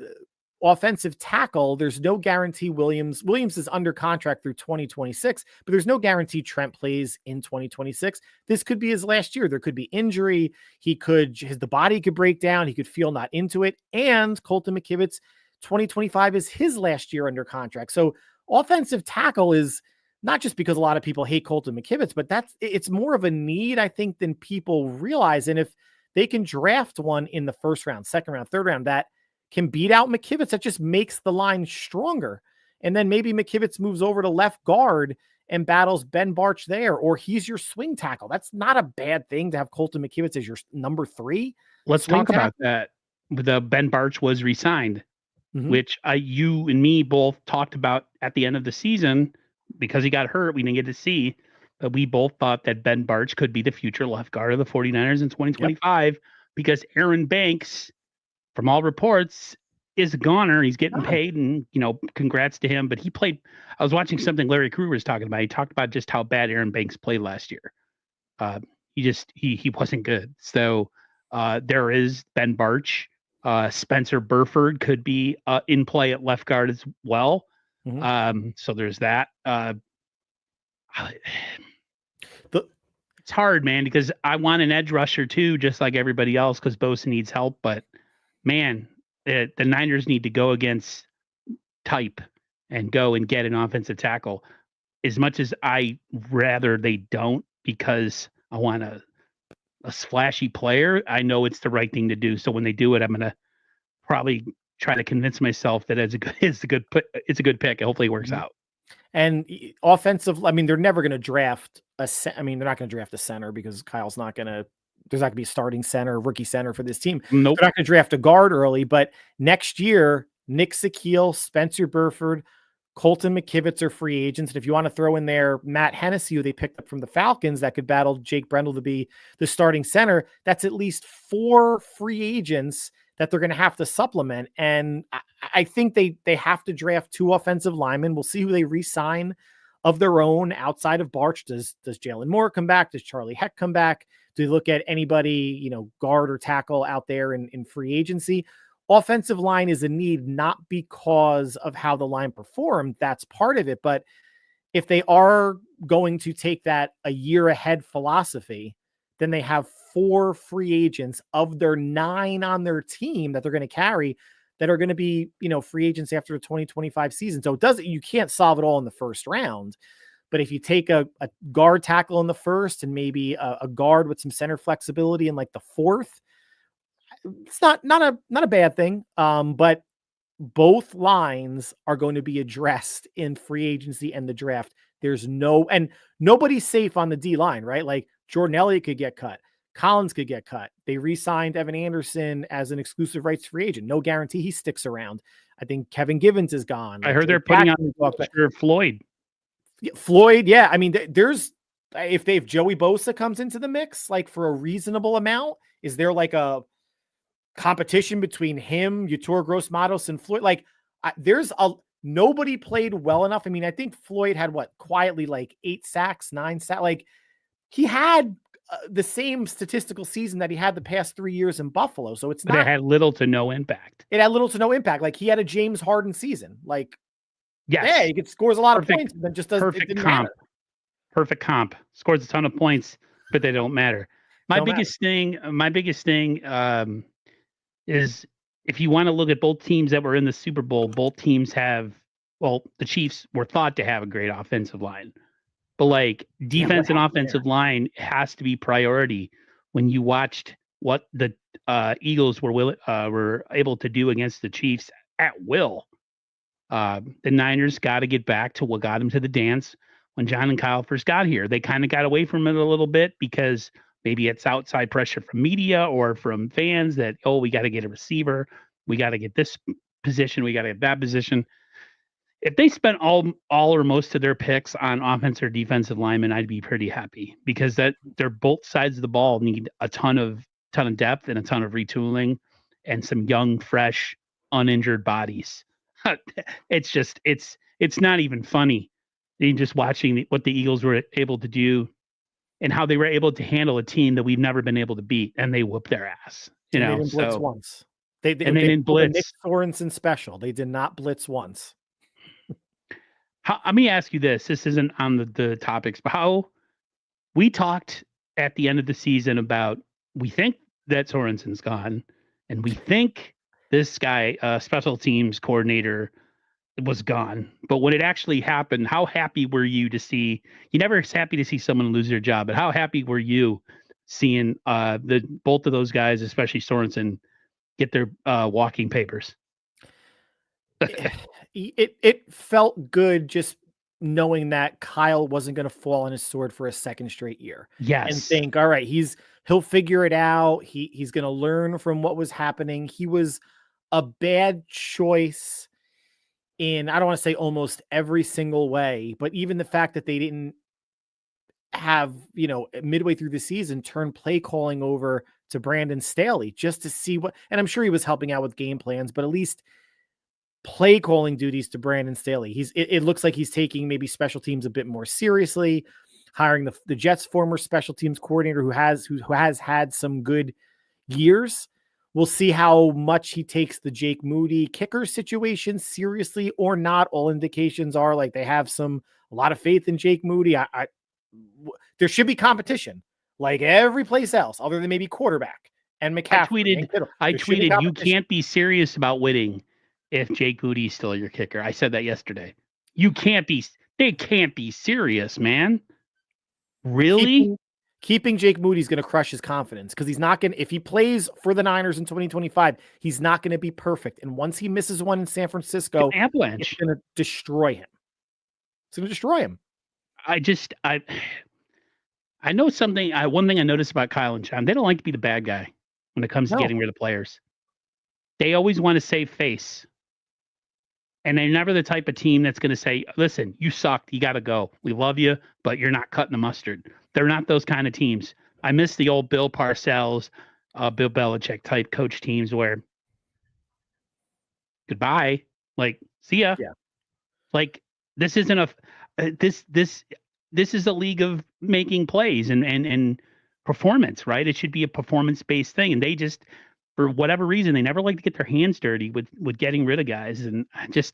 offensive tackle, there's no guarantee Williams is under contract through 2026, but there's no guarantee Trent plays in 2026. This could be his last year. There could be injury. The body could break down. He could feel not into it. And Colton McKivitz, 2025 is his last year under contract. So offensive tackle is not just because a lot of people hate Colton McKivitz, but it's more of a need, I think, than people realize. And if they can draft one in the first round, second round, third round, that can beat out McKivitz, that just makes the line stronger. And then maybe McKivitz moves over to left guard and battles Ben Barch there, or he's your swing tackle. That's not a bad thing to have Colton McKivitz as your number 3. Let's talk about that. The Ben Barch was re-signed, which you and me both talked about at the end of the season because he got hurt. We didn't get to see, but we both thought that Ben Barch could be the future left guard of the 49ers in 2025 because Aaron Banks, from all reports, is a goner. He's getting paid, and congrats to him. But he played. I was watching something Larry Krueger was talking about. He talked about just how bad Aaron Banks played last year. He wasn't good. So there is Ben Barch. Spencer Burford could be in play at left guard as well. So there's that. It's hard, man, because I want an edge rusher too, just like everybody else, because Bosa needs help. But man, the Niners need to go against type and go and get an offensive tackle. As much as I rather they don't, because I want a splashy player, I know it's the right thing to do. So when they do it, I'm gonna probably try to convince myself that it's a good pick. Hopefully it works out. And offensive, I mean, they're never going to draft they're not going to draft a center because there's not going to be a starting center, rookie center for this team. Nope. They're not going to draft a guard early, but next year, Nick Sakiel, Spencer Burford, Colton McKivitz are free agents. And if you want to throw in there Matt Hennessy, who they picked up from the Falcons, that could battle Jake Brendel to be the starting center, that's at least 4 free agents that they're going to have to supplement. And I think they have to draft 2 offensive linemen. We'll see who they re-sign of their own outside of Barch. Does Jalen Moore come back? Does Charlie Heck come back? Do they look at anybody, guard or tackle out there in free agency? Offensive line is a need, not because of how the line performed. That's part of it. But if they are going to take that a year ahead philosophy, then they have 4 free agents of their 9 on their team that they're going to carry that are going to be, free agents after the 2025 season. So you can't solve it all in the first round. But if you take a guard tackle in the first and maybe a guard with some center flexibility in like the 4th, it's not a bad thing. But both lines are going to be addressed in free agency and the draft. And nobody's safe on the D line, right? Like Jordan Elliott could get cut. Collins could get cut. They re-signed Evan Anderson as an exclusive rights free agent. No guarantee he sticks around. I think Kevin Givens is gone. I heard they're putting out Floyd. Floyd, yeah. I mean, if Joey Bosa comes into the mix, like for a reasonable amount, is there like a competition between him, Yetur Gross-Matos, and Floyd? Like, nobody played well enough. I mean, I think Floyd had quietly like 8 sacks, 9 sacks. Like he had the same statistical season that he had the past 3 years in Buffalo. So it had little to no impact. It had little to no impact. Like he had a James Harden season. Like, yes. Yeah, he scores a lot of points, but then just doesn't. Perfect comp. Matter. Perfect comp. Scores a ton of points, but they don't matter. My biggest thing is if you want to look at both teams that were in the Super Bowl, both teams the Chiefs were thought to have a great offensive line. But like defense and offensive line has to be priority. When you watched what the Eagles were able to do against the Chiefs at will, the Niners got to get back to what got them to the dance when John and Kyle first got here. They kind of got away from it a little bit because maybe it's outside pressure from media or from fans that, we got to get a receiver. We got to get this position. We got to get that position. If they spent all or most of their picks on offensive or defensive linemen, I'd be pretty happy because they're both sides of the ball need a ton of depth and a ton of retooling and some young, fresh, uninjured bodies. It's not even funny. Just watching what the Eagles were able to do and how they were able to handle a team that we've never been able to beat, and they whooped their ass. They didn't blitz once. and they didn't pulled a Nick blitz. Sorensen special. They did not blitz once. Let me ask you this. This isn't on the topics, but how we talked at the end of the season about we think that Sorensen's gone, and we think this guy, special teams coordinator, was gone. But when it actually happened, how happy were you to see? You never happy to see someone lose their job, but how happy were you seeing the both of those guys, especially Sorensen, get their walking papers? It felt good just knowing that Kyle wasn't going to fall on his sword for a second straight year. And Yes. think, all right, he'll figure it out. He's going to learn from what was happening. He was a bad choice in, I don't want to say almost every single way, but even the fact that they didn't have, midway through the season, turn play calling over to Brandon Staley just to see what, and I'm sure he was helping out with game plans, but at least play calling duties to Brandon Staley. It looks like he's taking maybe special teams a bit more seriously, hiring the Jets former special teams coordinator who has had some good years. We'll see how much he takes the Jake Moody kicker situation seriously or not. All indications are like they have a lot of faith in Jake Moody. There should be competition like every place else other than maybe quarterback and McCaffrey. I tweeted you can't be serious about winning if Jake Moody's still your kicker. I said that yesterday. They can't be serious, man. Really? Keeping Jake Moody's going to crush his confidence because he's not going to, if he plays for the Niners in 2025, he's not going to be perfect. And once he misses one in San Francisco, Avalanche, it's going to destroy him. It's going to destroy him. I know something. One thing I noticed about Kyle and Sean, they don't like to be the bad guy when it comes to getting rid of players. They always want to save face. And they're never the type of team that's going to say, listen, you sucked. You got to go. We love you, but you're not cutting the mustard. They're not those kind of teams. I miss the old Bill Parcells, Bill Belichick type coach teams where goodbye, like, see ya. Yeah. Like, this isn't this is a league of making plays and performance, right? It should be a performance-based thing. And they just, for whatever reason, they never like to get their hands dirty with getting rid of guys. And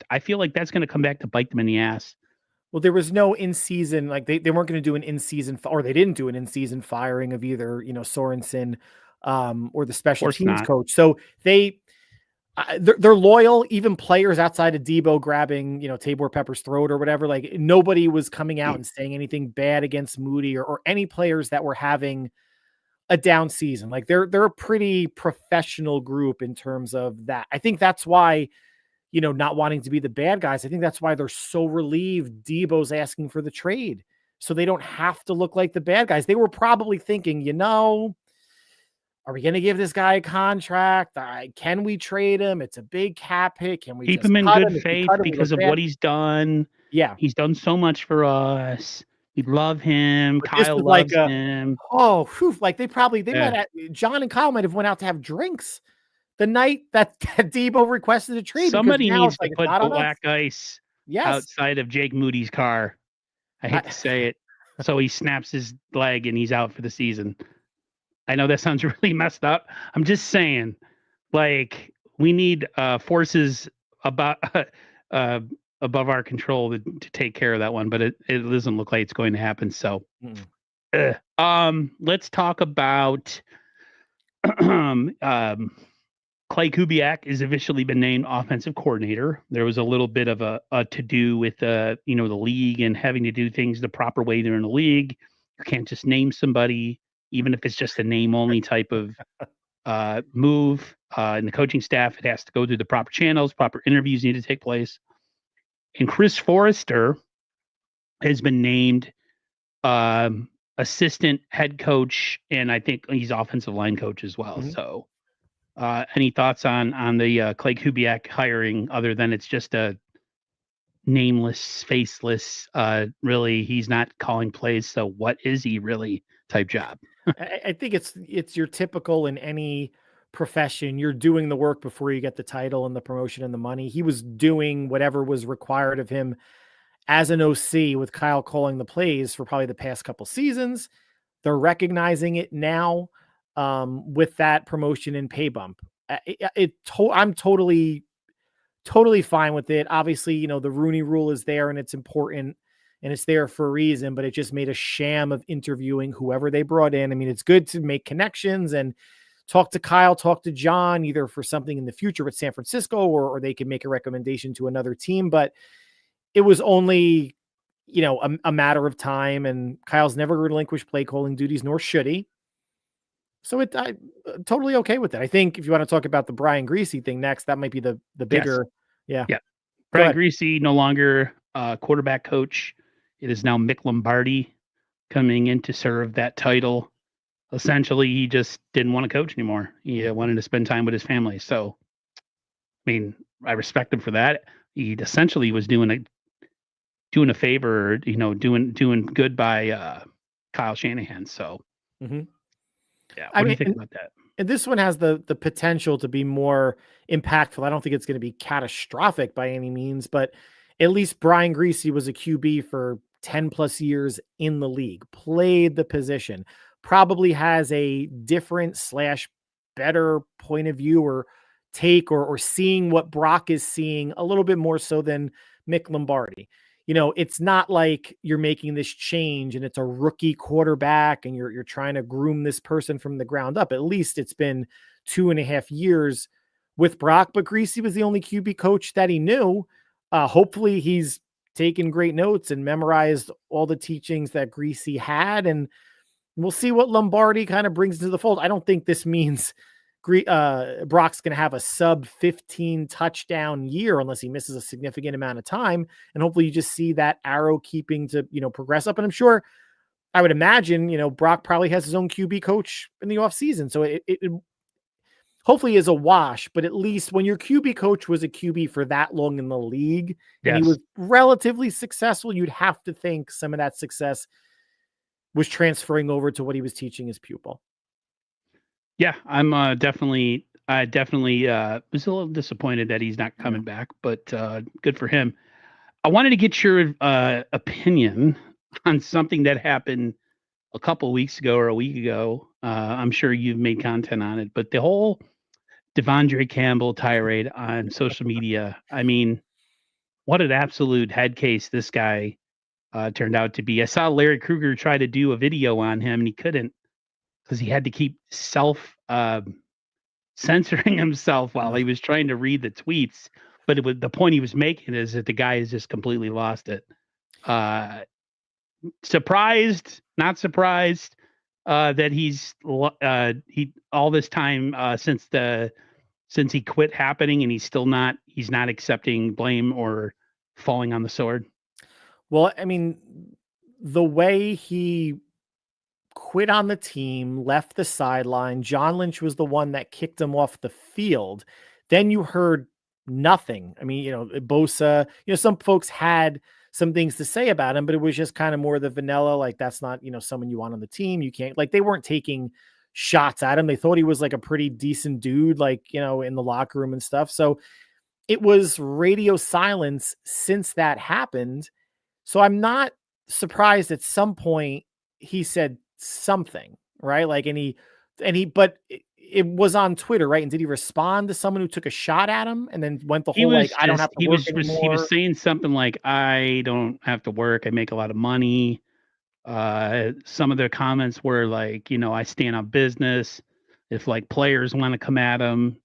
I feel like that's going to come back to bite them in the ass. Well, there was no in-season, like they weren't going to do an in-season, or they didn't do an in-season firing of either, Sorensen or the special teams coach. So they're loyal, even players outside of Debo grabbing, Tabor Pepper's throat or whatever. Like nobody was coming out and saying anything bad against Moody or any players that were having a down season. Like they're a pretty professional group in terms of that. I think that's why, not wanting to be the bad guys. I think that's why they're so relieved Debo's asking for the trade. So they don't have to look like the bad guys. They were probably thinking, are we going to give this guy a contract? Can we trade him? It's a big cap hit. Can we keep him in good faith because of what he's done? Yeah. He's done so much for us. We love him. But Kyle loves him. Oh, whew, like they might have, John and Kyle might have went out to have drinks the night that Debo requested a trade. Somebody needs to put black ice outside of Jake Moody's car. I hate to say it. So he snaps his leg and he's out for the season. I know that sounds really messed up. I'm just saying, like, we need forces above our control to take care of that one, but it doesn't look like it's going to happen. So, let's talk about Clay Kubiak has officially been named offensive coordinator. There was a little bit of a to-do with the league and having to do things the proper way they're in the league. You can't just name somebody, even if it's just a name-only type of move. In the coaching staff, it has to go through the proper channels, proper interviews need to take place. And Chris Forrester has been named assistant head coach, and I think he's offensive line coach as well. Mm-hmm. So any thoughts on the Clay Kubiak hiring other than it's just a nameless, faceless, really, he's not calling plays, so what is he really type job? I think it's your typical in any profession. You're doing the work before you get the title and the promotion and the money. He was doing whatever was required of him as an OC with Kyle calling the plays for probably the past couple seasons. They're recognizing it now with that promotion and pay bump. I'm totally fine with it. Obviously, the Rooney Rule is there and it's important and it's there for a reason, but it just made a sham of interviewing whoever they brought in. I mean, it's good to make connections and talk to Kyle, talk to John, either for something in the future with San Francisco or they can make a recommendation to another team. But it was only, a matter of time, and Kyle's never relinquished play calling duties, nor should he. So I'm totally okay with it. I think if you want to talk about the Brian Greasy thing next, that might be the bigger. Yes. Yeah. Brian Greasy, no longer quarterback coach. It is now Mick Lombardi coming in to serve that title. Essentially, he just didn't want to coach anymore. He wanted to spend time with his family. So, I mean, I respect him for that. He essentially was doing a favor, doing good by Kyle Shanahan. So, yeah. What do you think about that? And this one has the potential to be more impactful. I don't think it's going to be catastrophic by any means, but at least Brian Greasy was a QB for 10 plus years in the league, played the position, probably has a different / better point of view or take or seeing what Brock is seeing a little bit more so than Mick Lombardi. It's not like you're making this change and it's a rookie quarterback and you're trying to groom this person from the ground up. At least it's been 2.5 years with Brock, but Greasy was the only QB coach that he knew. Hopefully he's taken great notes and memorized all the teachings that Greasy had, and we'll see what Lombardi kind of brings into the fold. I don't think this means Brock's going to have a sub 15 touchdown year unless he misses a significant amount of time. And hopefully you just see that arrow keeping to, progress up. And I'm sure, I would imagine, Brock probably has his own QB coach in the offseason. So it hopefully is a wash, but at least when your QB coach was a QB for that long in the league and he was relatively successful, you'd have to think some of that success was transferring over to what he was teaching his pupil. Yeah, I'm definitely was a little disappointed that he's not coming back, but good for him. I wanted to get your opinion on something that happened a couple of weeks ago or a week ago. I'm sure you've made content on it, but the whole Devondre Campbell tirade on social media. I mean, what an absolute head case this guy turned out to be. I saw Larry Krueger try to do a video on him and he couldn't, because he had to keep censoring himself while he was trying to read the tweets. But the point he was making is that the guy has just completely lost it. Surprised, not surprised that he's all this time since he quit happening, and he's not accepting blame or falling on the sword. Well, I mean, the way he quit on the team, left the sideline. John Lynch was the one that kicked him off the field. Then you heard nothing. I mean, Bosa, some folks had some things to say about him, but it was just kind of more the vanilla, like that's not, someone you want on the team. You can't, like, they weren't taking shots at him. They thought he was like a pretty decent dude, like, in the locker room and stuff. So it was radio silence since that happened. So I'm not surprised at some point he said something, right? Like, but it was on Twitter, right? And did he respond to someone who took a shot at him and then went the whole I don't have to work anymore? He was saying something like, I don't have to work. I make a lot of money. Some of the comments were like, I stand on business. If like players want to come at him,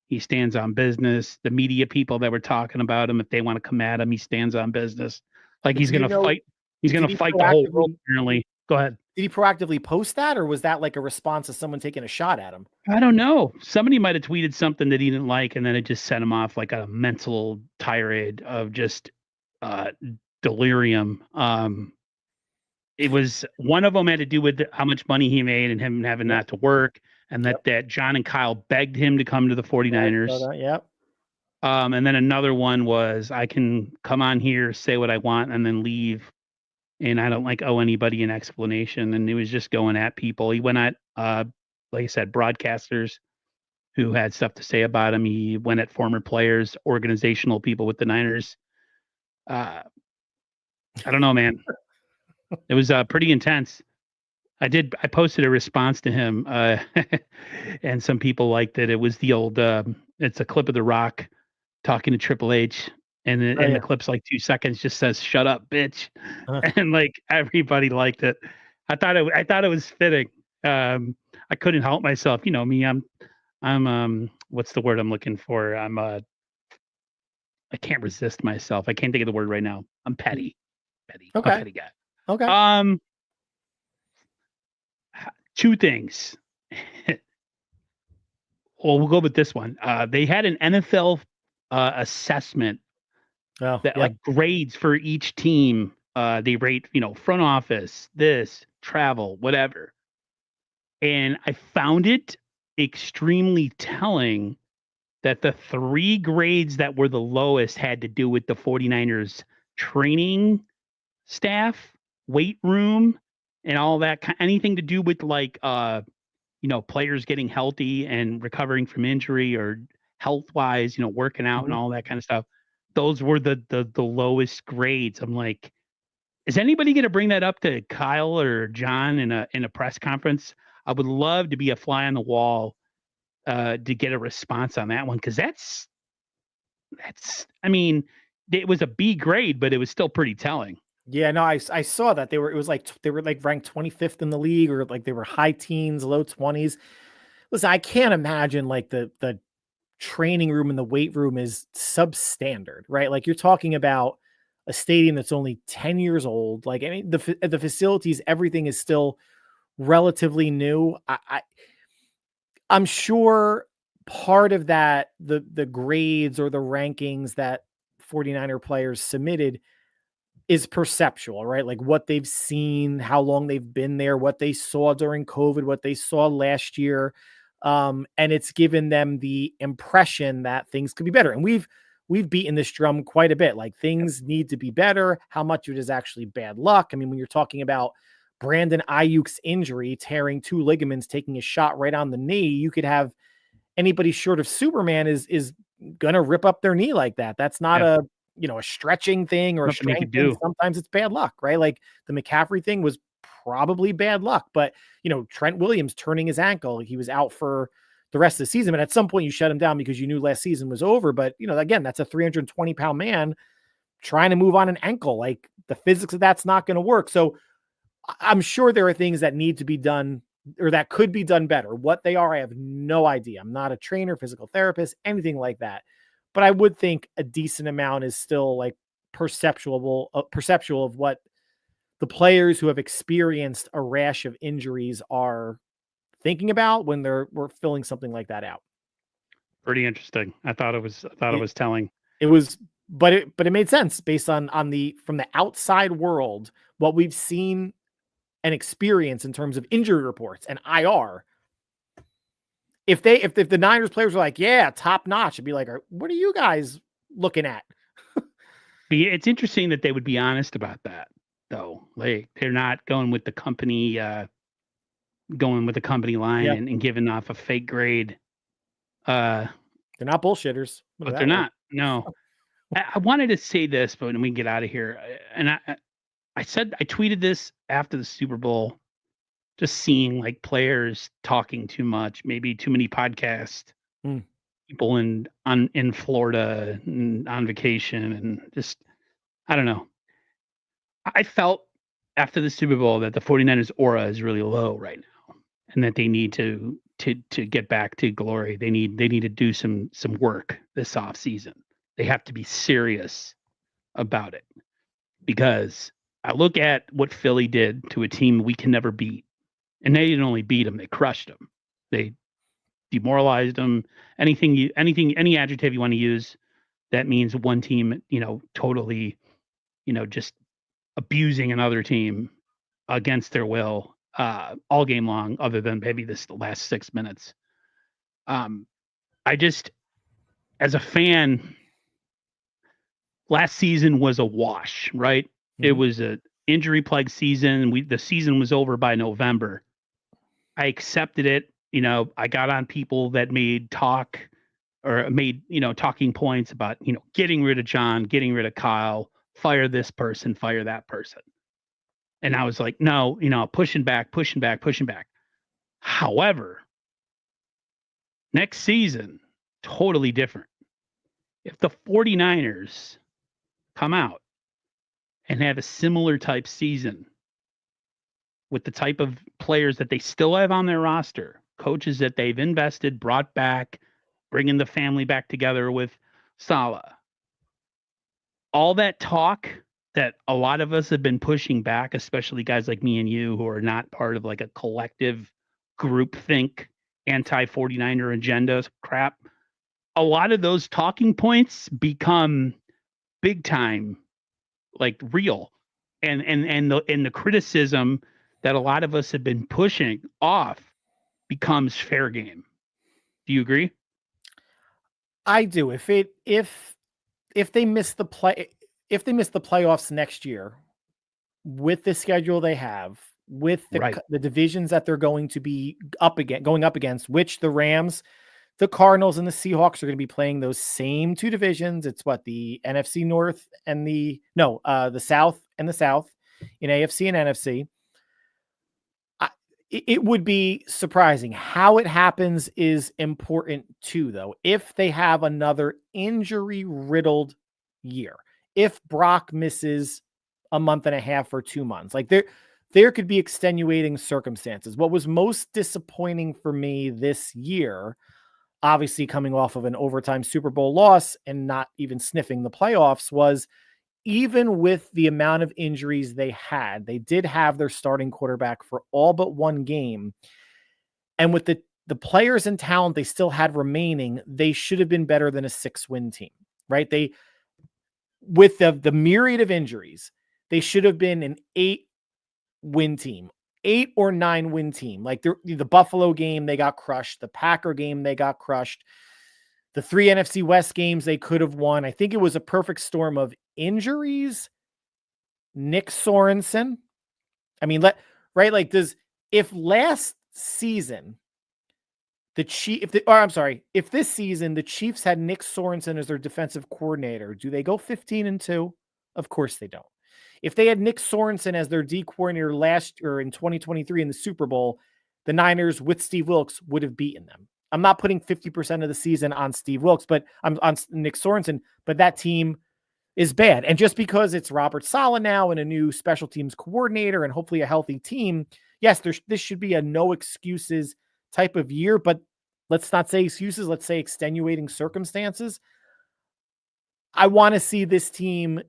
he stands on business. The media people that were talking about him, if they want to come at him, he stands on business. Like he's going to fight. He's going to fight the whole world, apparently. Go ahead. Did he proactively post that, or was that like a response to someone taking a shot at him? I don't know. Somebody might have tweeted something that he didn't like, and then it just sent him off like a mental tirade of just delirium. It was one of them had to do with how much money he made and him having not to work, and that John and Kyle begged him to come to the 49ers. Yep. And then another one was, I can come on here, say what I want, and then leave. And I don't owe anybody an explanation. And he was just going at people. He went at, like I said, broadcasters who had stuff to say about him. He went at former players, organizational people with the Niners. I don't know, man. It was pretty intense. I posted a response to him, and some people liked it. It was the old. It's a clip of The Rock talking to Triple H, and Oh the yeah. clip's like 2 seconds. Just says "Shut up, bitch," Uh, and like everybody liked it. I thought it was fitting. I couldn't help myself. You know me. I'm what's the word I'm looking for? I can't resist myself. I can't think of the word right now. I'm petty. Petty. I'm a okay. petty guy. Okay. Um, two things. Well, we'll go with this one. They had an NFL assessment Oh, that yep. like grades for each team. They rate, front office, this, travel, whatever. And I found it extremely telling that the three grades that were the lowest had to do with the 49ers training staff, weight room, and all that anything to do with like players getting healthy and recovering from injury or health wise, working out and Mhm. all that kind of stuff. Those were the lowest grades. I'm like, is anybody going to bring that up to Kyle or John in a press conference? I would love to be a fly on the wall to get a response on that one because that's I mean, it was a B grade, but it was still pretty telling. Yeah, no, I saw that it was like they were like ranked 25th in the league, or like they were high teens, low 20s. Listen, I can't imagine like the training room and the weight room is substandard, right? Like you're talking about a stadium that's only 10 years old. Like, I mean, the facilities, everything is still relatively new. I'm sure part of that, the grades or the rankings that 49er players submitted is perceptual, right? Like what they've seen, how long they've been there, what they saw during COVID, what they saw last year. And it's given them the impression that things could be better. And we've beaten this drum quite a bit. Like things need to be better. How much of it is actually bad luck? I mean, when you're talking about Brandon Ayuk's injury, tearing two ligaments, taking a shot right on the knee, you could have anybody short of Superman is gonna rip up their knee like that. That's not Yeah, a stretching thing or a nothing they strength could thing. do. Sometimes it's bad luck, right? Like the McCaffrey thing was probably bad luck, but Trent Williams turning his ankle, he was out for the rest of the season. And at some point you shut him down because you knew last season was over. But again, that's a 320-pound man trying to move on an ankle. Like the physics of that's not going to work. So I'm sure there are things that need to be done or that could be done better. What they are, I have no idea. I'm not a trainer, physical therapist, anything like that. But I would think a decent amount is still like perceptual of what the players who have experienced a rash of injuries are thinking about when we're filling something like that out. Pretty interesting. I thought it It was telling. it was but it made sense based on the from the outside world, what we've seen and experience in terms of injury reports and IR. If the Niners players were like, yeah, top notch, it'd be like, what are you guys looking at? It's interesting that they would be honest about that, though. Like they're not going with the company line Yeah, and giving off a fake grade. Uh, they're not bullshitters. Put it but they're that way. not. No. I wanted to say this, but when we get out of here, and I tweeted this after the Super Bowl, just seeing like players talking too much, maybe too many podcasts, Mm. people in Florida and on vacation, and just I don't know. I felt after the Super Bowl that the 49ers aura is really low right now and that they need to get back to glory. They need to do some work this off season. They have to be serious about it because I look at what Philly did to a team we can never beat. And they didn't only beat them, they crushed them. They demoralized them. Any adjective you want to use that means one team, totally, just abusing another team against their will all game long, other than maybe this last 6 minutes. Um, I just, as a fan, last season was a wash, right? It Mhm. was a injury plagued season. The season was over by November. I accepted it. I got on people that made talking points about, getting rid of John, getting rid of Kyle, fire this person, fire that person. And I was like, no, pushing back, pushing back, pushing back. However, next season, totally different. If the 49ers come out and have a similar type season with the type of players that they still have on their roster, coaches that they've invested, brought back, bringing the family back together with Saleh, all that talk that a lot of us have been pushing back, especially guys like me and you who are not part of like a collective group think anti 49er agendas crap. A lot of those talking points become big time, like real. And the criticism that a lot of us have been pushing off becomes fair game. Do you agree? I do. If they miss the playoffs next year with the schedule they have, with Right. the divisions that they're going to be going up against, which the Rams, the Cardinals, and the Seahawks are going to be playing those same two divisions. It's what the NFC North and the South and the South in AFC and NFC. It would be surprising. How it happens is important too, though. If they have another injury-riddled year, if Brock misses a month and a half or 2 months, like there could be extenuating circumstances. What was most disappointing for me this year, obviously coming off of an overtime Super Bowl loss and not even sniffing the playoffs, was even with the amount of injuries they had, they did have their starting quarterback for all but one game. And with the players and talent they still had remaining, they should have been better than a 6-win team, right? With the myriad of injuries, they should have been an 8-win team, 8 or 9-win team. Like the Buffalo game, they got crushed. The Packer game, they got crushed. The 3 NFC West games they could have won. I think it was a perfect storm of injuries. Nick Sorensen. I mean, if last season if this season the Chiefs had Nick Sorensen as their defensive coordinator, do they go 15-2? Of course they don't. If they had Nick Sorensen as their D coordinator last year in 2023 in the Super Bowl, the Niners with Steve Wilks would have beaten them. I'm not putting 50% of the season on Steve Wilks, but I'm on Nick Sorensen, but that team is bad. And just because it's Robert Saleh now and a new special teams coordinator and hopefully a healthy team, yes, this should be a no excuses type of year, but let's not say excuses. Let's say extenuating circumstances. I want to see this team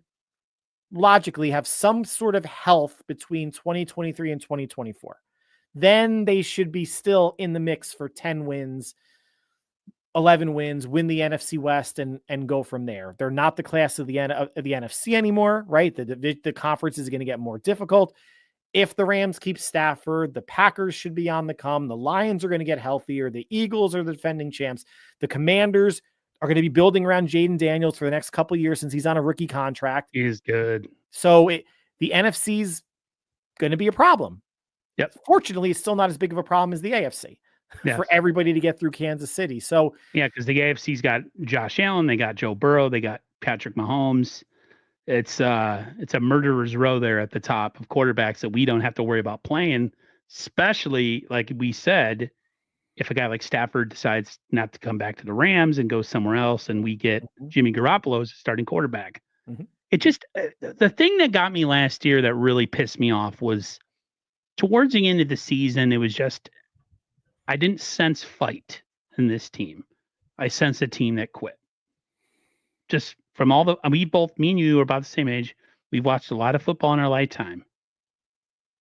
logically have some sort of health between 2023 and 2024. Then they should be still in the mix for 10 wins, 11 wins, win the NFC West, and go from there. They're not the class of the NFC anymore, right? The conference is going to get more difficult. If the Rams keep Stafford, the Packers should be on the come. The Lions are going to get healthier. The Eagles are the defending champs. The Commanders are going to be building around Jaden Daniels for the next couple of years since he's on a rookie contract. He is good. So the NFC's going to be a problem. Yep. Fortunately, it's still not as big of a problem as the AFC for everybody to get through Kansas City. So yeah, because the AFC's got Josh Allen, they got Joe Burrow, they got Patrick Mahomes. It's a murderer's row there at the top of quarterbacks that we don't have to worry about playing, especially like we said, if a guy like Stafford decides not to come back to the Rams and go somewhere else and we get Jimmy Garoppolo as a starting quarterback. Mm-hmm. It just the thing that got me last year that really pissed me off was towards the end of the season, it was just I didn't sense fight in this team. I sensed a team that quit. Just from all the me and you are about the same age. We've watched a lot of football in our lifetime.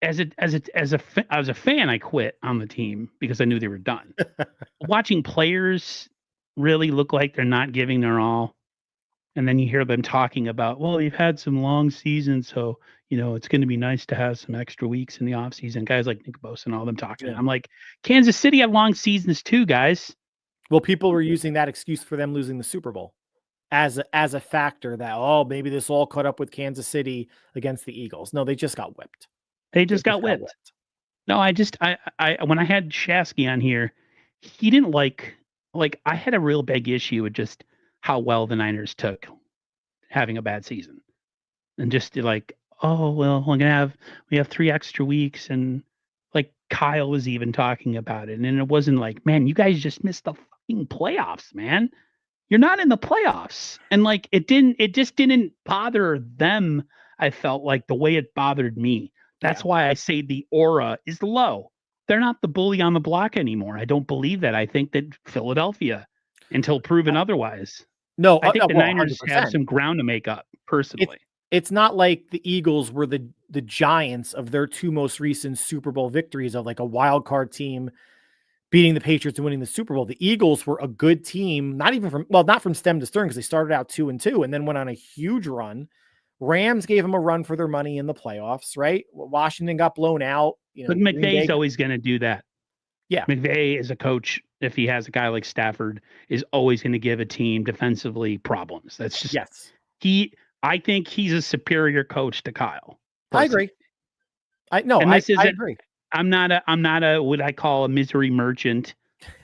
As a fan, I quit on the team because I knew they were done. Watching players really look like they're not giving their all, and then you hear them talking about, well, you've had some long seasons, so it's going to be nice to have some extra weeks in the off season. Guys like Nick Bosa and all them talking. Yeah. I'm like, Kansas City had long seasons too, guys. Well, people were using that excuse for them losing the Super Bowl as a factor that, maybe this all caught up with Kansas City against the Eagles. No, they just got whipped. They just got whipped. No, I when I had Shasky on here, he didn't like I had a real big issue with just how well the Niners took having a bad season. And just like, oh well, we have 3 extra weeks, and like Kyle was even talking about it, and it wasn't like, man, you guys just missed the fucking playoffs, man. You're not in the playoffs, and like it just didn't bother them. I felt like the way it bothered me. Yeah. That's why I say the aura is low. They're not the bully on the block anymore. I don't believe that. I think that Philadelphia, until proven otherwise. No, I think the well, Niners have 100%. some ground to make up, personally. It's not like the Eagles were the Giants of their two most recent Super Bowl victories of like a wild card team beating the Patriots and winning the Super Bowl. The Eagles were a good team, not from stem to stern because they started out 2-2 and then went on a huge run. Rams gave them a run for their money in the playoffs, right? Washington got blown out. But Green McVay's Bay. always going to do that. Yeah. McVay as a coach, if he has a guy like Stafford, is always going to give a team defensively problems. That's just Yes. I think he's a superior coach to Kyle. Personally. I agree. I agree. I'm not a what I call a misery merchant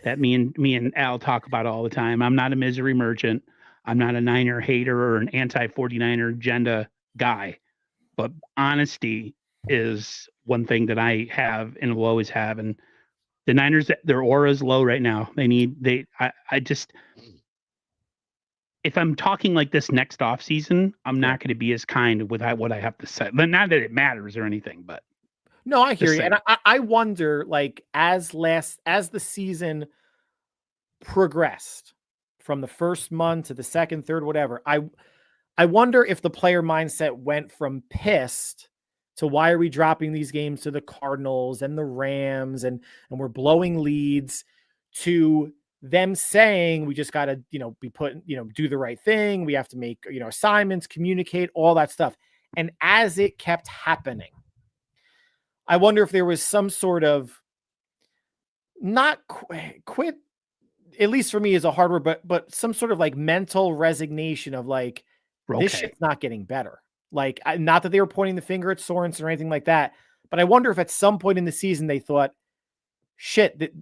that me and Al talk about all the time. I'm not a misery merchant. I'm not a Niner hater or an anti 49er agenda guy. But honesty is one thing that I have and will always have. And the Niners, their aura is low right now. I just, if I'm talking like this next offseason, I'm not going to be as kind with what I have to say. But not that it matters or anything, but no, I hear you. And I wonder, like, as the season progressed from the first month to the second, third, whatever, I wonder if the player mindset went from pissed to why are we dropping these games to the Cardinals and the Rams and we're blowing leads to them saying we just got to, be put, do the right thing. We have to make, assignments, communicate, all that stuff. And as it kept happening, I wonder if there was some sort of not quit, at least for me is a hard word, but some sort of like mental resignation of like, this shit's not getting better. Like, not that they were pointing the finger at Sorensen or anything like that, but I wonder if at some point in the season they thought, shit,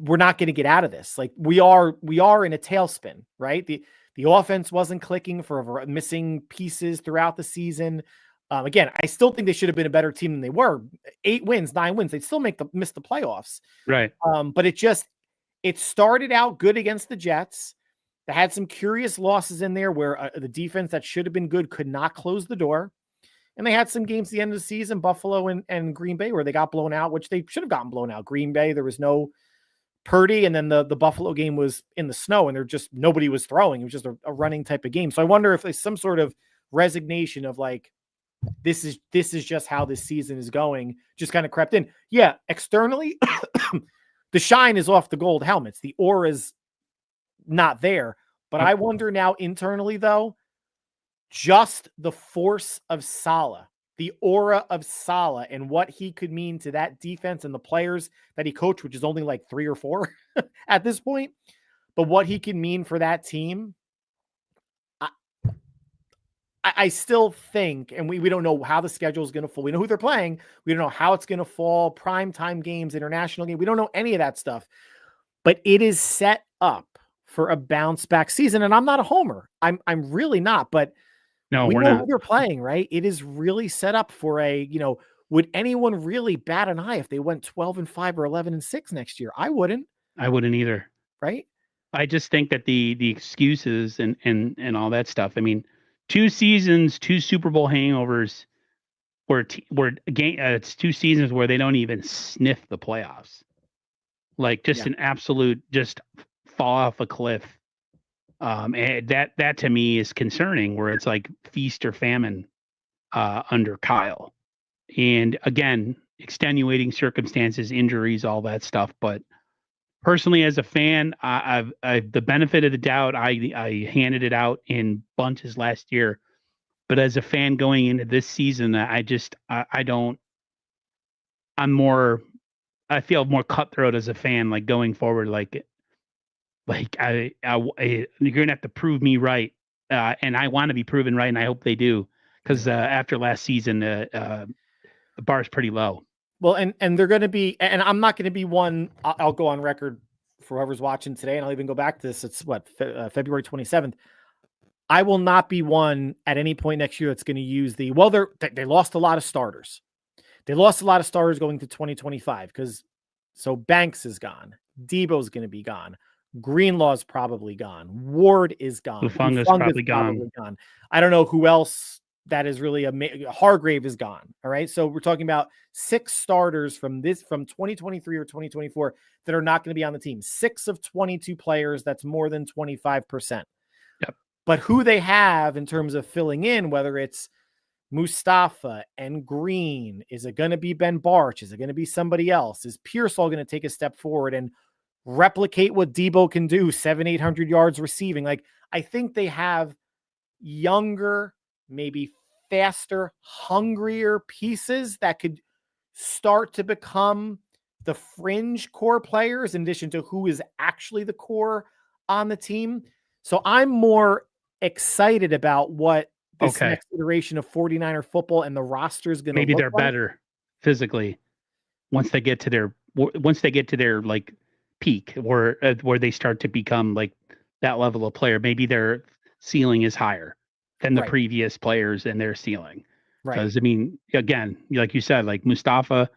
we're not going to get out of this. Like we are in a tailspin, right? The offense wasn't clicking for missing pieces throughout the season. Again, I still think they should have been a better team than they were. 8 wins, 9 wins. They'd still miss the playoffs. Right. But it started out good against the Jets. They had some curious losses in there where the defense that should have been good could not close the door. And they had some games at the end of the season, Buffalo and Green Bay, where they got blown out, which they should have gotten blown out. Green Bay, there was no Purdy, and then the Buffalo game was in the snow, and nobody was throwing. It was just a running type of game. So I wonder if there's some sort of resignation of like, this is just how this season is going, just kind of crept in. Yeah, externally, the shine is off the gold helmets. The aura is not there. But I wonder now internally, though, just the force of Saleh, the aura of Saleh, and what he could mean to that defense and the players that he coached, which is only like 3 or 4 at this point. But what he can mean for that team, I still think, and we don't know how the schedule is going to fall. We know who they're playing. We don't know how it's going to fall. Primetime games, international game. We don't know any of that stuff. But it is set up for a bounce back season. And I'm not a homer. I'm really not. But no, we we're know not. who they're playing, right? It is really set up for would anyone really bat an eye if they went 12-5 or 11-6 next year? I wouldn't. I wouldn't either. Right. I just think that the excuses and all that stuff. I mean, 2 seasons, 2 Super Bowl hangovers, it's 2 seasons where they don't even sniff the playoffs. Like just an absolute, just fall off a cliff. And that to me is concerning, where it's like feast or famine under Kyle. And again, extenuating circumstances, injuries, all that stuff. But personally, as a fan, I've the benefit of the doubt. I handed it out in bunches last year, but as a fan going into this season, I don't. I feel more cutthroat as a fan, like going forward, like you're gonna have to prove me right, and I want to be proven right, and I hope they do, because after last season, the bar is pretty low. Well, and they're going to be, and I'm not going to be one. I'll go on record for whoever's watching today, and I'll even go back to this. It's February 27th. I will not be one at any point next year that's going to use they lost a lot of starters. They lost a lot of starters going to 2025 so Banks is gone. Debo's going to be gone. Greenlaw's probably gone. Ward is gone. Hufanga's Hufanga's probably gone. I don't know who else that is really Hargrave is gone. All right. So we're talking about 6 starters from 2023 or 2024 that are not going to be on the team. 6 of 22 players. That's more than 25%. Yep. But who they have in terms of filling in, whether it's Mustafa and Green, is it going to be Ben Barch? Is it going to be somebody else? Is Pearsall going to take a step forward and replicate what Debo can do, 700-800 yards receiving? Like, I think they have younger, maybe faster, hungrier pieces that could start to become the fringe core players in addition to who is actually the core on the team. So I'm more excited about what this next iteration of 49er football and the roster is going to look like. Maybe they're better physically once they get to their like peak where they start to become like that level of player. Maybe their ceiling is higher than the previous players in their ceiling. Because I mean, again, like you said, like Mustafa,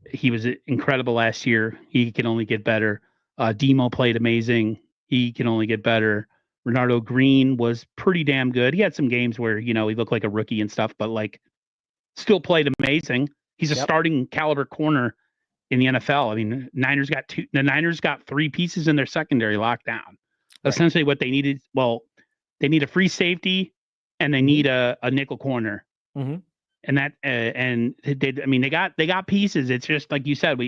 he was incredible last year. He can only get better. Demo played amazing. He can only get better. Renardo Green was pretty damn good. He had some games where, he looked like a rookie and stuff, but like still played amazing. He's a starting caliber corner in the NFL. I mean, the Niners got 3 pieces in their secondary locked down. Essentially what they needed, they need a free safety and they need a nickel corner. Mm-hmm. And that, they got pieces. It's just like you said,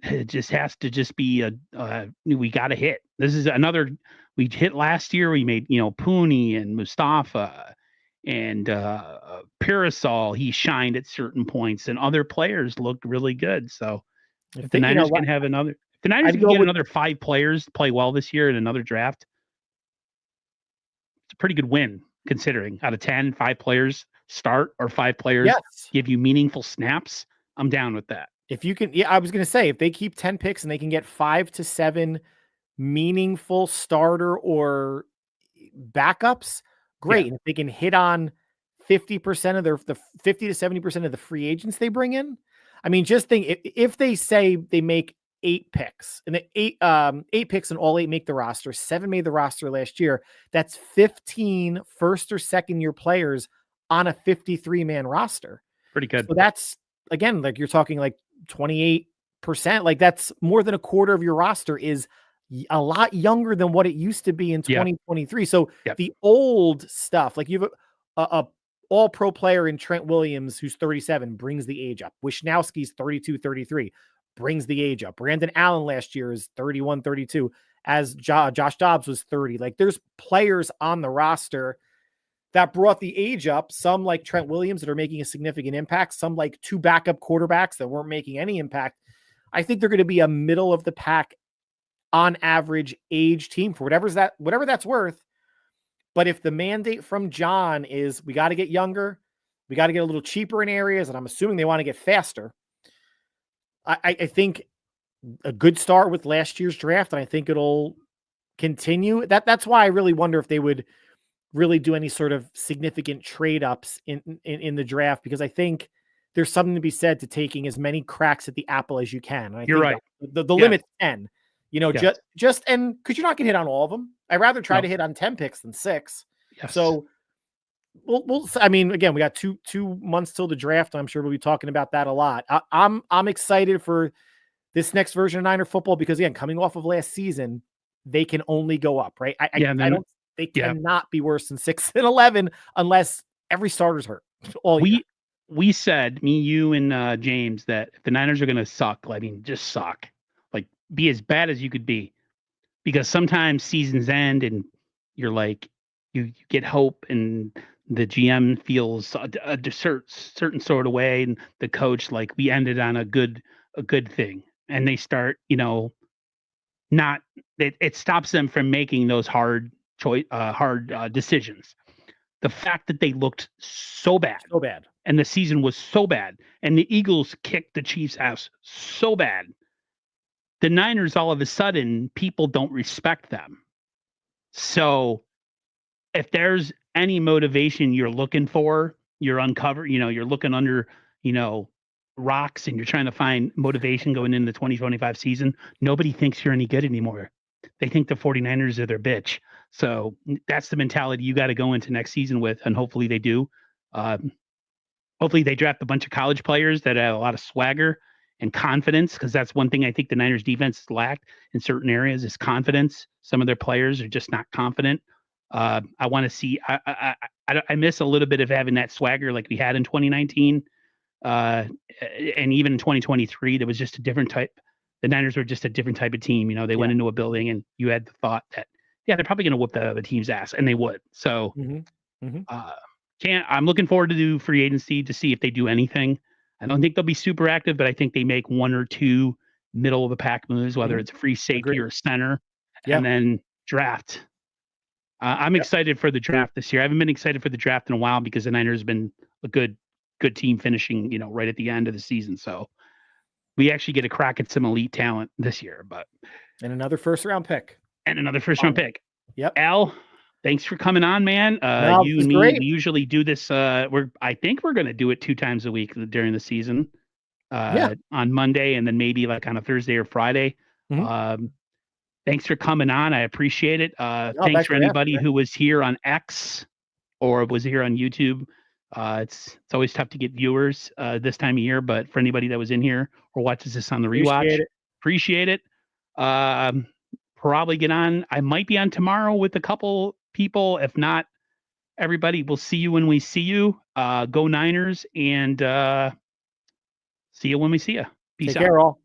it just has to just be we got to hit. This is another, we hit last year. We made, Pooney and Mustafa and Pearsall. He shined at certain points and other players looked really good. So if the Niners can have another, if the Niners can get another 5 players play well this year in another draft, it's a pretty good win considering out of 10, 5 players start or 5 players give you meaningful snaps. I'm down with that. If you can, I was going to say, if they keep 10 picks and they can get 5 to 7 meaningful starter or backups, great. And if they can hit on 50% of the 50 to 70% of the free agents they bring in, I mean, just think if they say they make 8 picks and the 8 picks and all 8 make the roster, 7 made the roster last year. That's 15 first or second year players on a 53-man roster. Pretty good. So that's, again, like you're talking like 28%, like that's more than a quarter of your roster is a lot younger than what it used to be in 2023. So the old stuff, like you have a all-pro player in Trent Williams, who's 37, brings the age up. Wishnowski's 32, 33, brings the age up. Brandon Allen last year is 31, 32, as Josh Dobbs was 30. Like there's players on the roster that brought the age up, some like Trent Williams that are making a significant impact, some like 2 backup quarterbacks that weren't making any impact. I think they're going to be a middle of the pack on average age team for whatever that's worth. But if the mandate from John is we got to get younger, we got to get a little cheaper in areas, and I'm assuming they want to get faster, I think a good start with last year's draft, and I think it'll continue. That's why I really wonder if they would really do any sort of significant trade ups in the draft, because I think there's something to be said to taking as many cracks at the apple as you can. And I You're right. The limit's 10, just, and could you not get hit on all of them? I'd rather try to hit on 10 picks than 6. Yes. So we'll, I mean, again, we got two months till the draft. I'm sure we'll be talking about that a lot. I'm excited for this next version of Niner football because, again, coming off of last season, they can only go up, right? They cannot be worse than 6-11 unless every starter's hurt all year. We said, me, you, and James, that if the Niners are going to suck, I mean, just suck, like be as bad as you could be, because sometimes seasons end and you're like, you get hope and the GM feels a certain sort of way, and the coach, like, we ended on a good thing, and they start, it stops them from making those hard decisions. The fact that they looked so bad, and the season was so bad, and the Eagles kicked the Chiefs' ass so bad, the Niners, all of a sudden, people don't respect them. So if there's any motivation you're looking for, you're uncovered, you're looking under, you know, rocks and you're trying to find motivation going into the 2025 season, nobody thinks you're any good anymore. They think the 49ers are their bitch. So that's the mentality you got to go into next season with, and hopefully they do. Um, Hopefully they draft a bunch of college players that have a lot of swagger and confidence, because that's one thing I think the Niners defense has lacked in certain areas is confidence. Some of their players are just not confident. I want to see. I miss a little bit of having that swagger like we had in 2019, uh, and even in 2023. There was just a different type. The Niners were just a different type of team. They Yeah. went into a building and you had the thought that, yeah, they're probably going to whoop the other team's ass, and they would. So I'm looking forward to do free agency to see if they do anything. I don't think they'll be super active, but I think they make one or two middle of the pack moves, whether it's a free safety Agreed. or a center, Yeah. and then draft. I'm excited for the draft this year. I haven't been excited for the draft in a while because the Niners have been a good team finishing, right at the end of the season. So we actually get a crack at some elite talent this year, And another first round pick. and another first round pick. Yep. Al, thanks for coming on, man. No, You this is and me, great. we usually do this. I think we're going to do it 2 times a week during the season. Yeah. On Monday and then maybe like on a Thursday or Friday. Thanks for coming on. I appreciate it. No, Thanks for for having anybody me. who was here on X or was here on YouTube. It's always tough to get viewers this time of year, but for anybody that was in here or watches this on the rewatch, appreciate it. Probably get on. I might be on tomorrow with a couple people. If not, everybody, we'll see you when we see you. Go Niners, and see you when we see you. Peace Take out. care, all.